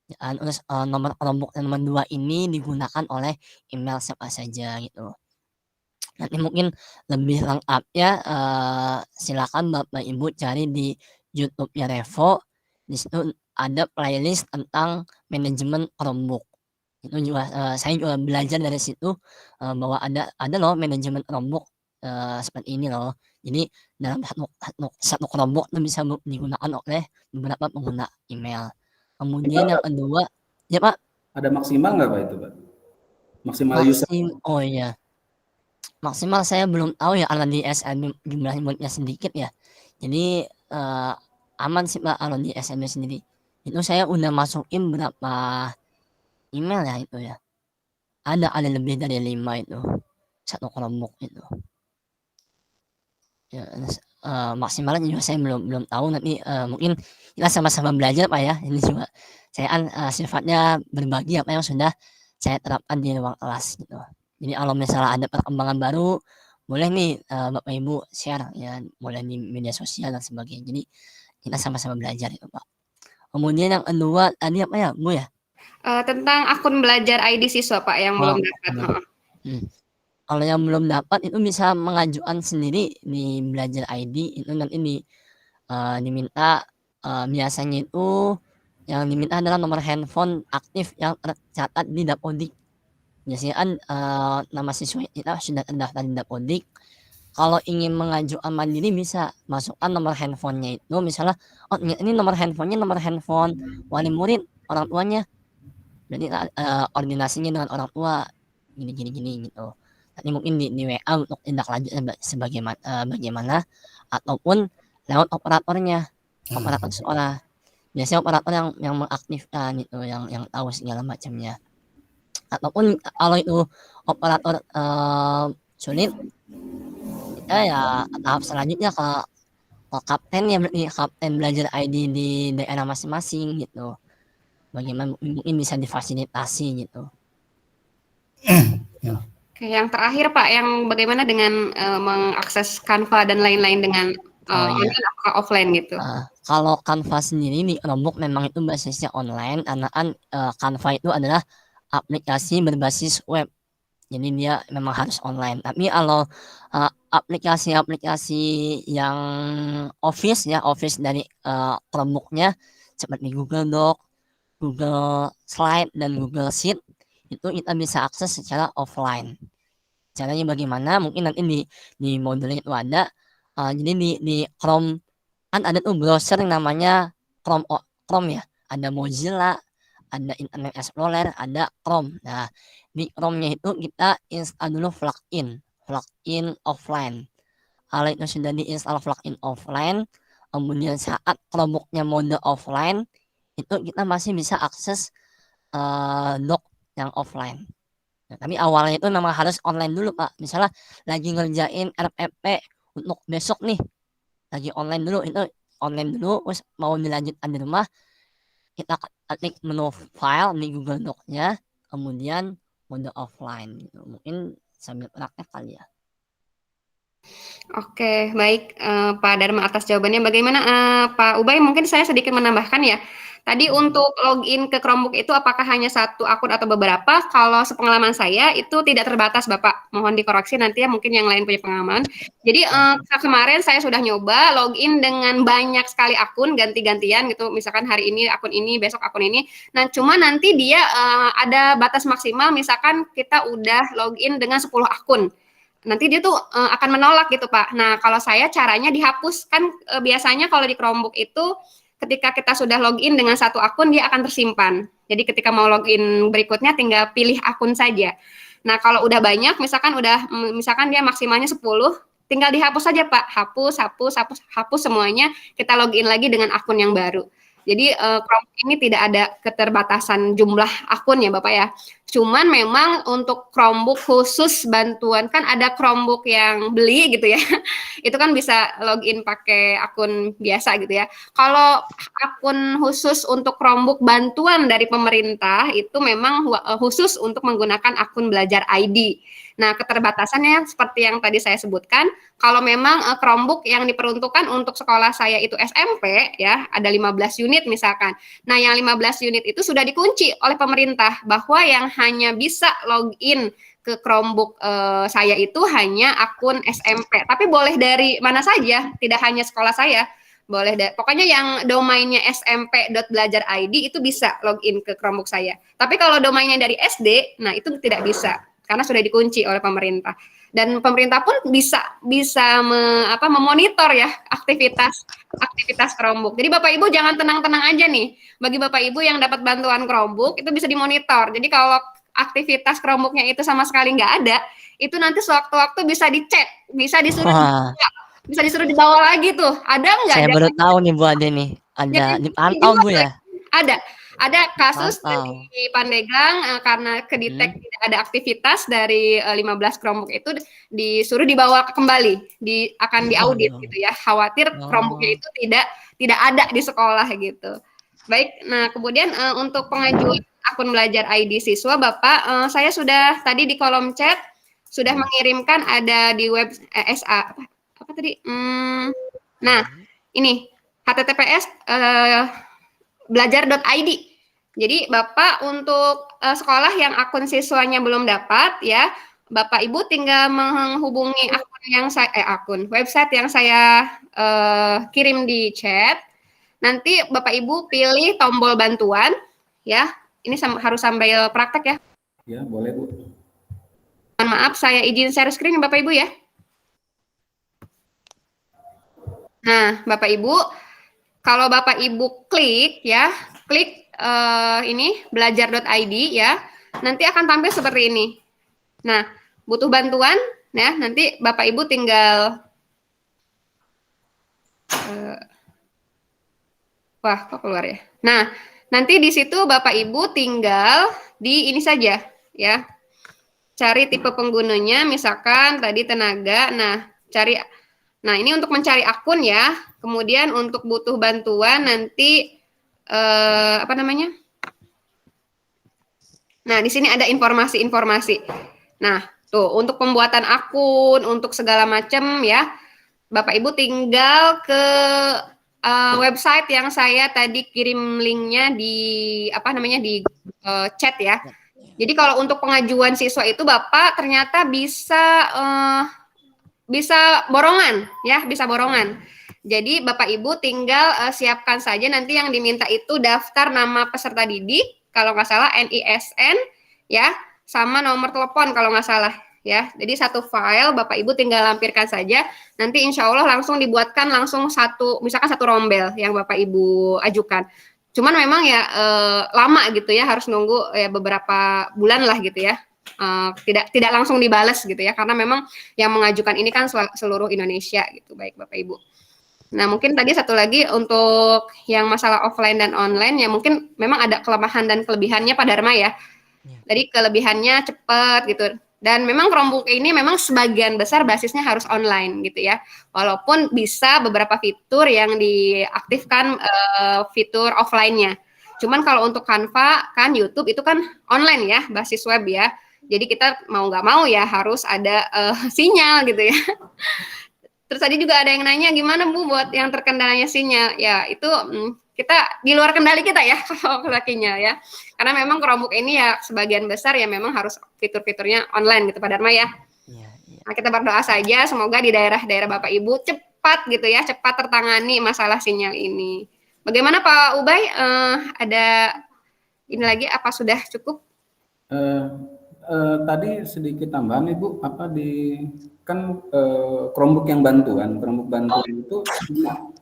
Ya kan, terus nomor Chromebook yang nomor 2 ini digunakan oleh email siapa saja gitu. Nanti mungkin lebih lengkapnya silakan Bapak Ibu cari di YouTube-nya Revo. Di situ ada playlist tentang manajemen Chromebook. Itu juga saya juga belajar dari situ bahwa ada loh manajemen Chromebook seperti ini loh. Jadi dalam satu Chromebook itu bisa digunakan oleh beberapa pengguna email. Kemudian yang kedua, ya Pak. Ada maksimal nggak Pak itu Pak? Maksimal user? Oh iya. Maksimal saya belum tahu ya karena di SMB jumlah muridnya sedikit ya. Jadi aman sih Pak kalau di SMB sendiri. Itu saya udah masukin berapa email ya itu ya. Ada lebih dari 5 itu. Satu Chromebook itu. Ya, maksimalnya juga saya belum tahu, nanti mungkin kita sama-sama belajar Pak ya. Ini juga saya kan sifatnya berbagi apa yang sudah saya terapkan di ruang kelas gitu. Jadi kalau misalnya ada perkembangan baru, boleh nih Bapak Ibu share ya, boleh di media sosial dan sebagainya. Jadi kita sama-sama belajar itu Pak. Kemudian yang kedua tadi apa ya Bu ya? Tentang akun belajar ID siswa Pak yang belum dapat. Kalau yang belum dapat itu bisa mengajukan sendiri di belajar ID itu nanti diminta biasanya itu yang diminta adalah nomor handphone aktif yang tercatat di Dapodik. Biasanya kan nama siswa kita sudah terdaftar di Dapodik. Kalau ingin mengajukan mandiri bisa masukkan nomor handphonenya itu, misalnya ini nomor handphonenya nomor handphone wali murid orang tuanya. Jadi koordinasinya dengan orang tua gini gitu. Nanti mungkin di WA untuk tindak lanjutnya bagaimana ataupun lewat operatornya, operator sekolah. Biasanya operator yang mengaktifkan itu, yang tahu segala macamnya. Ataupun kalau itu operator sulit, kita ya tahap selanjutnya ke kapten ya, berarti kapten belajar ID di daerah masing-masing gitu. Bagaimana mungkin bisa difasilitasi gitu. Oke, yang terakhir Pak, yang bagaimana dengan mengakses Canva dan lain-lain dengan Oh iya. online atau offline gitu? Kalau Canva sendiri di Chromebook memang itu basisnya online, karena kan Canva itu adalah aplikasi berbasis web. Jadi dia memang harus online. Tapi kalau aplikasi-aplikasi yang Office ya, Office dari Chromebook-nya seperti Google Doc, Google Slide, dan Google Sheet itu kita bisa akses secara offline. Caranya bagaimana? Mungkin nanti di modulnya itu ada. Jadi di Chrome kan ada tuh browser yang namanya Chrome ya. Ada Mozilla, ada Internet Explorer, ada Chrome. Nah, di Chrome-nya itu kita install dulu plugin offline. Kalau itu sudah diinstal plugin offline, kemudian saat Chromebook-nya mode offline, itu kita masih bisa akses doc yang offline. Nah, tapi awalnya itu memang harus online dulu Pak. Misalnya lagi ngerjain RFP untuk besok nih, lagi online dulu, itu online dulu, terus mau dilanjutkan di rumah, kita klik menu file di Google Doc-nya, kemudian mode offline gitu. Mungkin sambil praktek kali ya. Oke, baik Pak Dharma atas jawabannya. Bagaimana Pak Ubay? Mungkin saya sedikit menambahkan ya. Tadi untuk login ke Chromebook itu apakah hanya satu akun atau beberapa? Kalau sepengalaman saya itu tidak terbatas, Bapak. Mohon dikoreksi nanti ya, mungkin yang lain punya pengalaman. Jadi kemarin saya sudah nyoba login dengan banyak sekali akun ganti-gantian gitu. Misalkan hari ini akun ini, besok akun ini. Nah, cuma nanti dia ada batas maksimal. Misalkan kita udah login dengan 10 akun. Nanti dia tuh akan menolak gitu Pak. Nah kalau saya caranya dihapus kan biasanya kalau di Chromebook itu ketika kita sudah login dengan satu akun dia akan tersimpan. Jadi ketika mau login berikutnya tinggal pilih akun saja. Nah kalau udah banyak misalkan dia maksimalnya 10, tinggal dihapus saja Pak. Hapus semuanya, kita login lagi dengan akun yang baru. Jadi Chromebook ini tidak ada keterbatasan jumlah akun ya Bapak ya. Cuman memang untuk Chromebook khusus bantuan kan ada Chromebook yang beli gitu ya. Itu kan bisa login pakai akun biasa gitu ya. Kalau akun khusus untuk Chromebook bantuan dari pemerintah itu memang khusus untuk menggunakan akun belajar ID. Nah, keterbatasannya seperti yang tadi saya sebutkan, kalau memang Chromebook yang diperuntukkan untuk sekolah saya itu SMP ya, ada 15 unit misalkan. Nah, yang 15 unit itu sudah dikunci oleh pemerintah bahwa yang hanya bisa login ke Chromebook saya itu hanya akun SMP. Tapi boleh dari mana saja, tidak hanya sekolah saya. Boleh pokoknya yang domainnya smp.belajar.id itu bisa login ke Chromebook saya. Tapi kalau domainnya dari SD, nah itu tidak bisa karena sudah dikunci oleh pemerintah. Dan pemerintah pun bisa memonitor ya aktivitas Chromebook. Jadi Bapak Ibu jangan tenang-tenang aja nih. Bagi Bapak Ibu yang dapat bantuan Chromebook itu bisa dimonitor. Jadi kalau aktivitas Chromebooknya itu sama sekali nggak ada, itu nanti sewaktu-waktu bisa dicek, bisa disuruh dibawa lagi tuh. Ada nggak? Saya baru tahu nih Bu Ade nih. Ada dipantau Bu ya? Ada kasus di Pandeglang karena kedetek tidak ada aktivitas dari 15 Chromebook itu disuruh dibawa kembali, akan diaudit gitu ya. Khawatir Chromebooknya itu tidak ada di sekolah gitu. Baik, nah kemudian untuk pengajuan akun belajar ID siswa Bapak, saya sudah tadi di kolom chat sudah mengirimkan ada di web SA apa tadi? Nah, ini https belajar.id. Jadi Bapak untuk sekolah yang akun siswanya belum dapat ya, Bapak Ibu tinggal menghubungi website yang saya kirim di chat. Nanti Bapak Ibu pilih tombol bantuan ya. Ini harus sambil praktek ya. Ya, boleh Bu. Mohon maaf, saya izin share screen Bapak Ibu ya. Nah, Bapak Ibu, kalau Bapak Ibu klik ini belajar.id ya, nanti akan tampil seperti ini. Nah, butuh bantuan ya, nanti Bapak Ibu tinggal kok keluar ya. Nah, nanti di situ Bapak Ibu tinggal di ini saja ya. cari tipe penggunanya, misalkan tadi tenaga. Nah, ini untuk mencari akun ya. Kemudian untuk butuh bantuan nanti apa namanya? Nah, di sini ada informasi-informasi. Nah, tuh untuk pembuatan akun, untuk segala macam ya. Bapak Ibu tinggal ke website yang saya tadi kirim linknya di apa namanya di chat ya. Jadi kalau untuk pengajuan siswa itu Bapak ternyata bisa borongan ya, bisa borongan. Jadi Bapak Ibu tinggal siapkan saja nanti yang diminta itu daftar nama peserta didik, kalau nggak salah NISN ya, sama nomor telepon kalau nggak salah ya. Jadi satu file Bapak Ibu tinggal lampirkan saja, nanti insya Allah langsung dibuatkan langsung misalkan satu rombel yang Bapak Ibu ajukan. Cuman memang ya lama gitu ya, harus nunggu ya beberapa bulan lah gitu ya. Tidak langsung dibalas gitu ya, karena memang yang mengajukan ini kan seluruh Indonesia gitu. Baik Bapak Ibu. Nah, mungkin tadi satu lagi untuk yang masalah offline dan online ya, mungkin memang ada kelemahan dan kelebihannya Pak Dharma ya. Jadi kelebihannya cepat gitu. Dan memang Chromebook ini memang sebagian besar basisnya harus online gitu ya. Walaupun bisa beberapa fitur yang diaktifkan fitur offline-nya. Cuman kalau untuk Canva kan YouTube itu kan online ya, basis web ya. Jadi kita mau nggak mau ya harus ada sinyal gitu ya. Terus tadi juga ada yang nanya gimana Bu buat yang terkendalanya sinyal. Ya itu kita di luar kendali kita ya kalau lakinya ya. Karena memang Chromebook ini ya sebagian besar ya memang harus fitur-fiturnya online gitu Pak Dharma ya. Nah, kita berdoa saja semoga di daerah-daerah Bapak Ibu cepat gitu ya, cepat tertangani masalah sinyal ini. Bagaimana Pak Ubay? Ada ini lagi apa sudah cukup? Tadi sedikit tambahan Ibu, Chromebook yang bantuan itu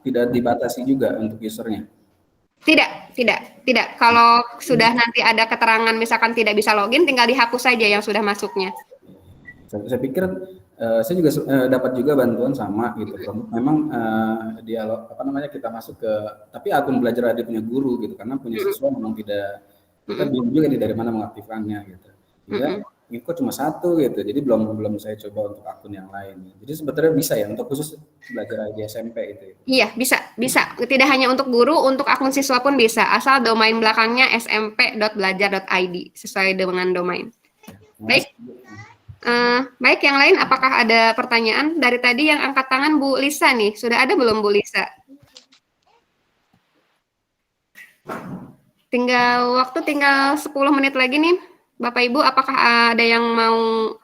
tidak dibatasi juga untuk usernya. Tidak. Kalau sudah nanti ada keterangan misalkan tidak bisa login, tinggal dihapus saja yang sudah masuknya. Saya pikir saya juga dapat juga bantuan sama gitu. Memang dialog kita masuk ke, tapi akun belajar adik punya guru gitu, karena punya siswa memang tidak, kita belum juga dari mana mengaktifkannya gitu. Ya, ikut cuma satu gitu, jadi belum saya coba untuk akun yang lain. Jadi sebetulnya bisa ya untuk khusus belajar di SMP itu. Iya bisa. Tidak hanya untuk guru, untuk akun siswa pun bisa. Asal domain belakangnya smp.belajar.id sesuai dengan domain. Baik. Baik, yang lain apakah ada pertanyaan? Dari tadi yang angkat tangan Bu Lisa nih, sudah ada belum Bu Lisa? Tinggal 10 menit lagi nih. Bapak Ibu, apakah ada yang mau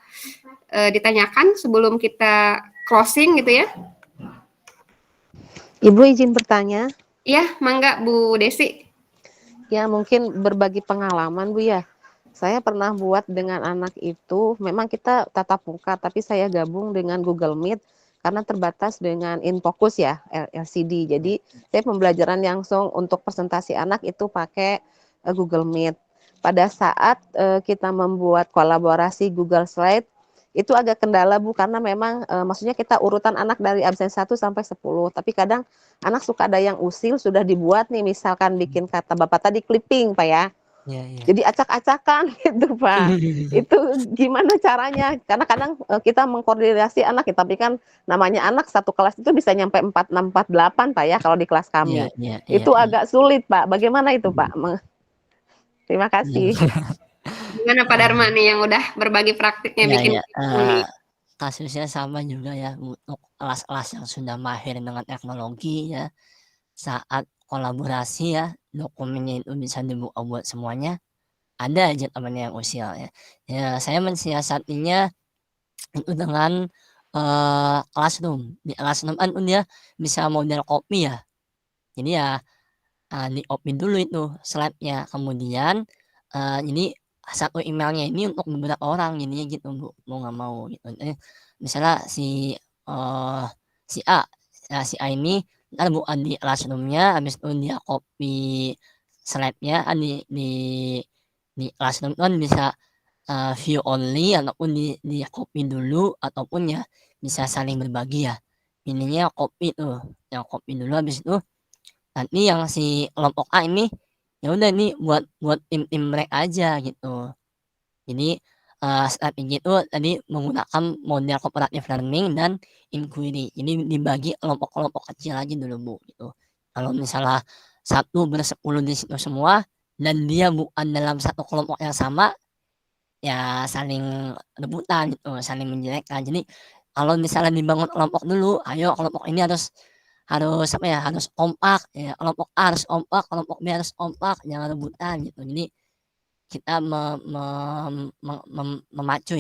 ditanyakan sebelum kita closing gitu ya? Ibu izin bertanya. Iya, mangga Bu Desi. Ya, mungkin berbagi pengalaman Bu ya. Saya pernah buat dengan anak itu, memang kita tatap muka, tapi saya gabung dengan Google Meet karena terbatas dengan InFocus ya, LCD. Jadi saya pembelajaran langsung untuk presentasi anak itu pakai Google Meet. Pada saat kita membuat kolaborasi Google Slide, itu agak kendala Bu, karena memang maksudnya kita urutan anak dari absen 1 sampai 10, tapi kadang anak suka ada yang usil, sudah dibuat nih misalkan bikin kata Bapak tadi clipping Pak ya. Jadi acak-acakan gitu Pak. Itu gimana caranya? Karena kadang kita mengkoordinasi anak, tapi kan namanya anak satu kelas itu bisa nyampe 46, 48 Pak ya kalau di kelas kami. Itu agak sulit Pak. Bagaimana itu Pak? Terima kasih. Gimana Pak Dharma nih yang udah berbagi praktiknya bikin ini? Kasusnya sama juga ya untuk kelas-kelas yang sudah mahir dengan teknologi ya. Saat kolaborasi ya, dokumennya itu bisa dibuka buat semuanya, ada aja temannya yang usil ya. Ya saya mensiasatinya itu dengan Classroom. Di Classroom kan dia bisa model copy ya. Jadi ya di-copy dulu itu slide-nya, kemudian ini satu emailnya ini untuk beberapa orang jadinya gitu Bu, mau nggak mau gitu. Misalnya si A ini ntar buka di Classroom-nya, habis itu dia copy slide-nya di Classroom kan bisa view only ataupun di copy dulu ataupun ya bisa saling berbagi ya. Ininya copy tuh, yang copy dulu habis itu nanti yang si kelompok A ini ya udah nih buat tim-tim mereka aja gitu. Jadi slide ini tuh tadi menggunakan model cooperative learning dan inquiry. Ini dibagi kelompok-kelompok kecil aja dulu, Bu, gitu. Kalau misalnya 1 ber-10 di situ semua dan dia bukan dalam satu kelompok yang sama, ya saling rebutan gitu, saling menjelekkan. Jadi kalau misalnya dibangun kelompok dulu, ayo kelompok ini harus apa ya, harus kompak, ya kelompok A harus kompak, kelompok B harus kompak, jangan rebutan gitu. Jadi kita memacu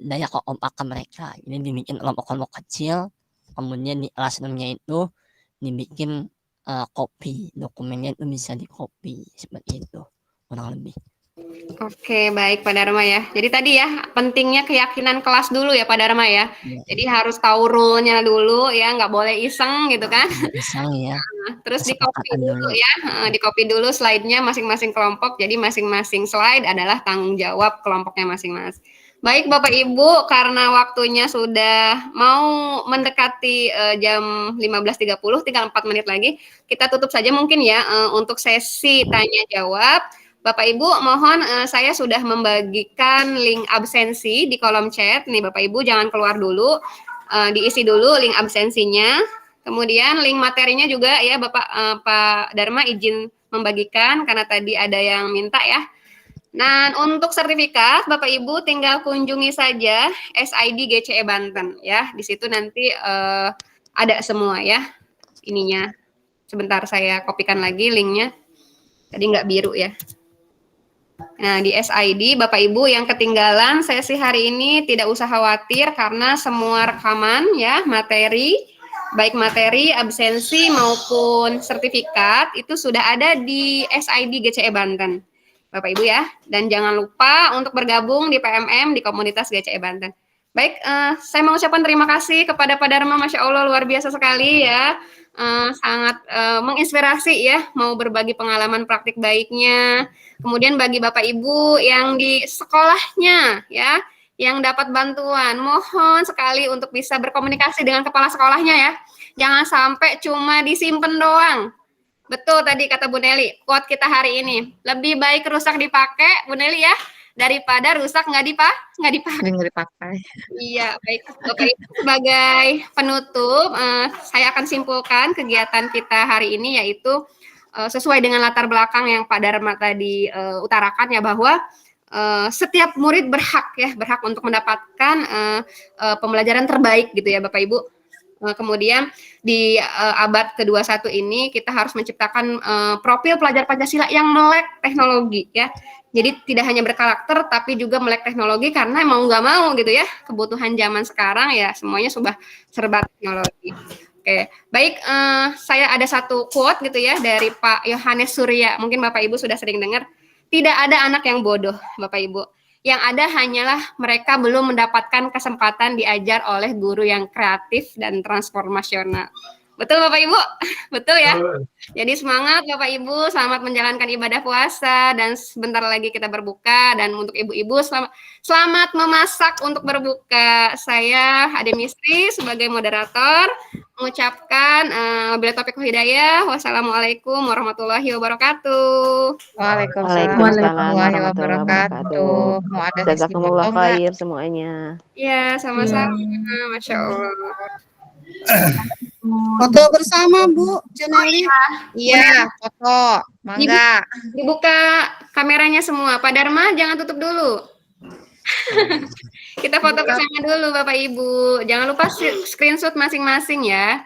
daya kekompakan mereka. Ini dibikin kelompok-kelompok kecil, kemudian di classroom-nya itu dibikin copy, dokumennya itu bisa di-copy seperti itu kurang lebih. Oke, baik Pak Dharma ya. Jadi tadi ya, pentingnya keyakinan kelas dulu ya Pak Dharma ya. Ya, Jadi harus tahu rule-nya dulu ya, nggak boleh iseng gitu kan. iseng ya, Terus di-copy kesepakatan dulu dulu. ya, di-copy dulu slide-nya masing-masing kelompok. Jadi masing-masing slide adalah tanggung jawab kelompoknya masing-masing. Baik Bapak Ibu, karena waktunya sudah mau mendekati jam 15.30, tinggal 4 menit lagi. Kita tutup saja mungkin ya untuk sesi tanya jawab. Bapak Ibu, mohon saya sudah membagikan link absensi di kolom chat. Nih Bapak Ibu jangan keluar dulu, diisi dulu link absensinya. Kemudian link materinya juga ya Pak Dharma izin membagikan karena tadi ada yang minta ya. Nah, untuk sertifikat Bapak Ibu tinggal kunjungi saja SID GCE Banten ya. Di situ nanti ada semua ya ininya. Sebentar saya kopikan lagi linknya. Tadi nggak biru ya. Nah, di SID Bapak Ibu yang ketinggalan sesi hari ini tidak usah khawatir karena semua rekaman ya, materi, baik materi, absensi maupun sertifikat itu sudah ada di SID GCE Banten. Bapak Ibu ya, dan jangan lupa untuk bergabung di PMM di komunitas GCE Banten. Baik, saya mengucapkan terima kasih kepada Pak Dharma, Masya Allah luar biasa sekali ya. Sangat menginspirasi ya, mau berbagi pengalaman praktik baiknya. Kemudian bagi Bapak Ibu yang di sekolahnya ya, yang dapat bantuan, mohon sekali untuk bisa berkomunikasi dengan kepala sekolahnya ya. Jangan sampai cuma disimpan doang. Betul tadi kata Bu Nelly, quote kita hari ini. Lebih baik rusak dipakai, Bu Nelly ya, daripada rusak nggak dipakai. Iya, baik. Bapak Ibu, sebagai penutup, saya akan simpulkan kegiatan kita hari ini yaitu sesuai dengan latar belakang yang Pak Dharma tadi utarakan ya bahwa setiap murid berhak untuk mendapatkan pembelajaran terbaik gitu ya Bapak Ibu. Kemudian di abad ke-21 ini kita harus menciptakan profil pelajar Pancasila yang melek teknologi ya. Jadi tidak hanya berkarakter tapi juga melek teknologi karena mau nggak mau gitu ya, kebutuhan zaman sekarang ya semuanya sudah serba teknologi. Oke, baik, saya ada satu quote gitu ya dari Pak Yohanes Surya, mungkin Bapak Ibu sudah sering dengar, tidak ada anak yang bodoh Bapak Ibu. Yang ada hanyalah mereka belum mendapatkan kesempatan diajar oleh guru yang kreatif dan transformasional. Betul Bapak Ibu? Betul ya? Jadi semangat Bapak Ibu, selamat menjalankan ibadah puasa dan sebentar lagi kita berbuka dan untuk ibu-ibu selamat memasak untuk berbuka. Saya Ade Misri sebagai moderator mengucapkan wabillahi taufiq wal hidayah. Wassalamualaikum warahmatullahi wabarakatuh. Waalaikumsalam warahmatullahi wabarakatuh. Mau ada Jazakumullah khair semuanya. Ya, sama-sama. Masya Allah. Foto bersama Bu Junali. Iya, foto. Mangga. Dibuka kameranya semua. Pak Dharma jangan tutup dulu. Kita foto bersama dulu Bapak Ibu. Jangan lupa screenshot masing-masing ya.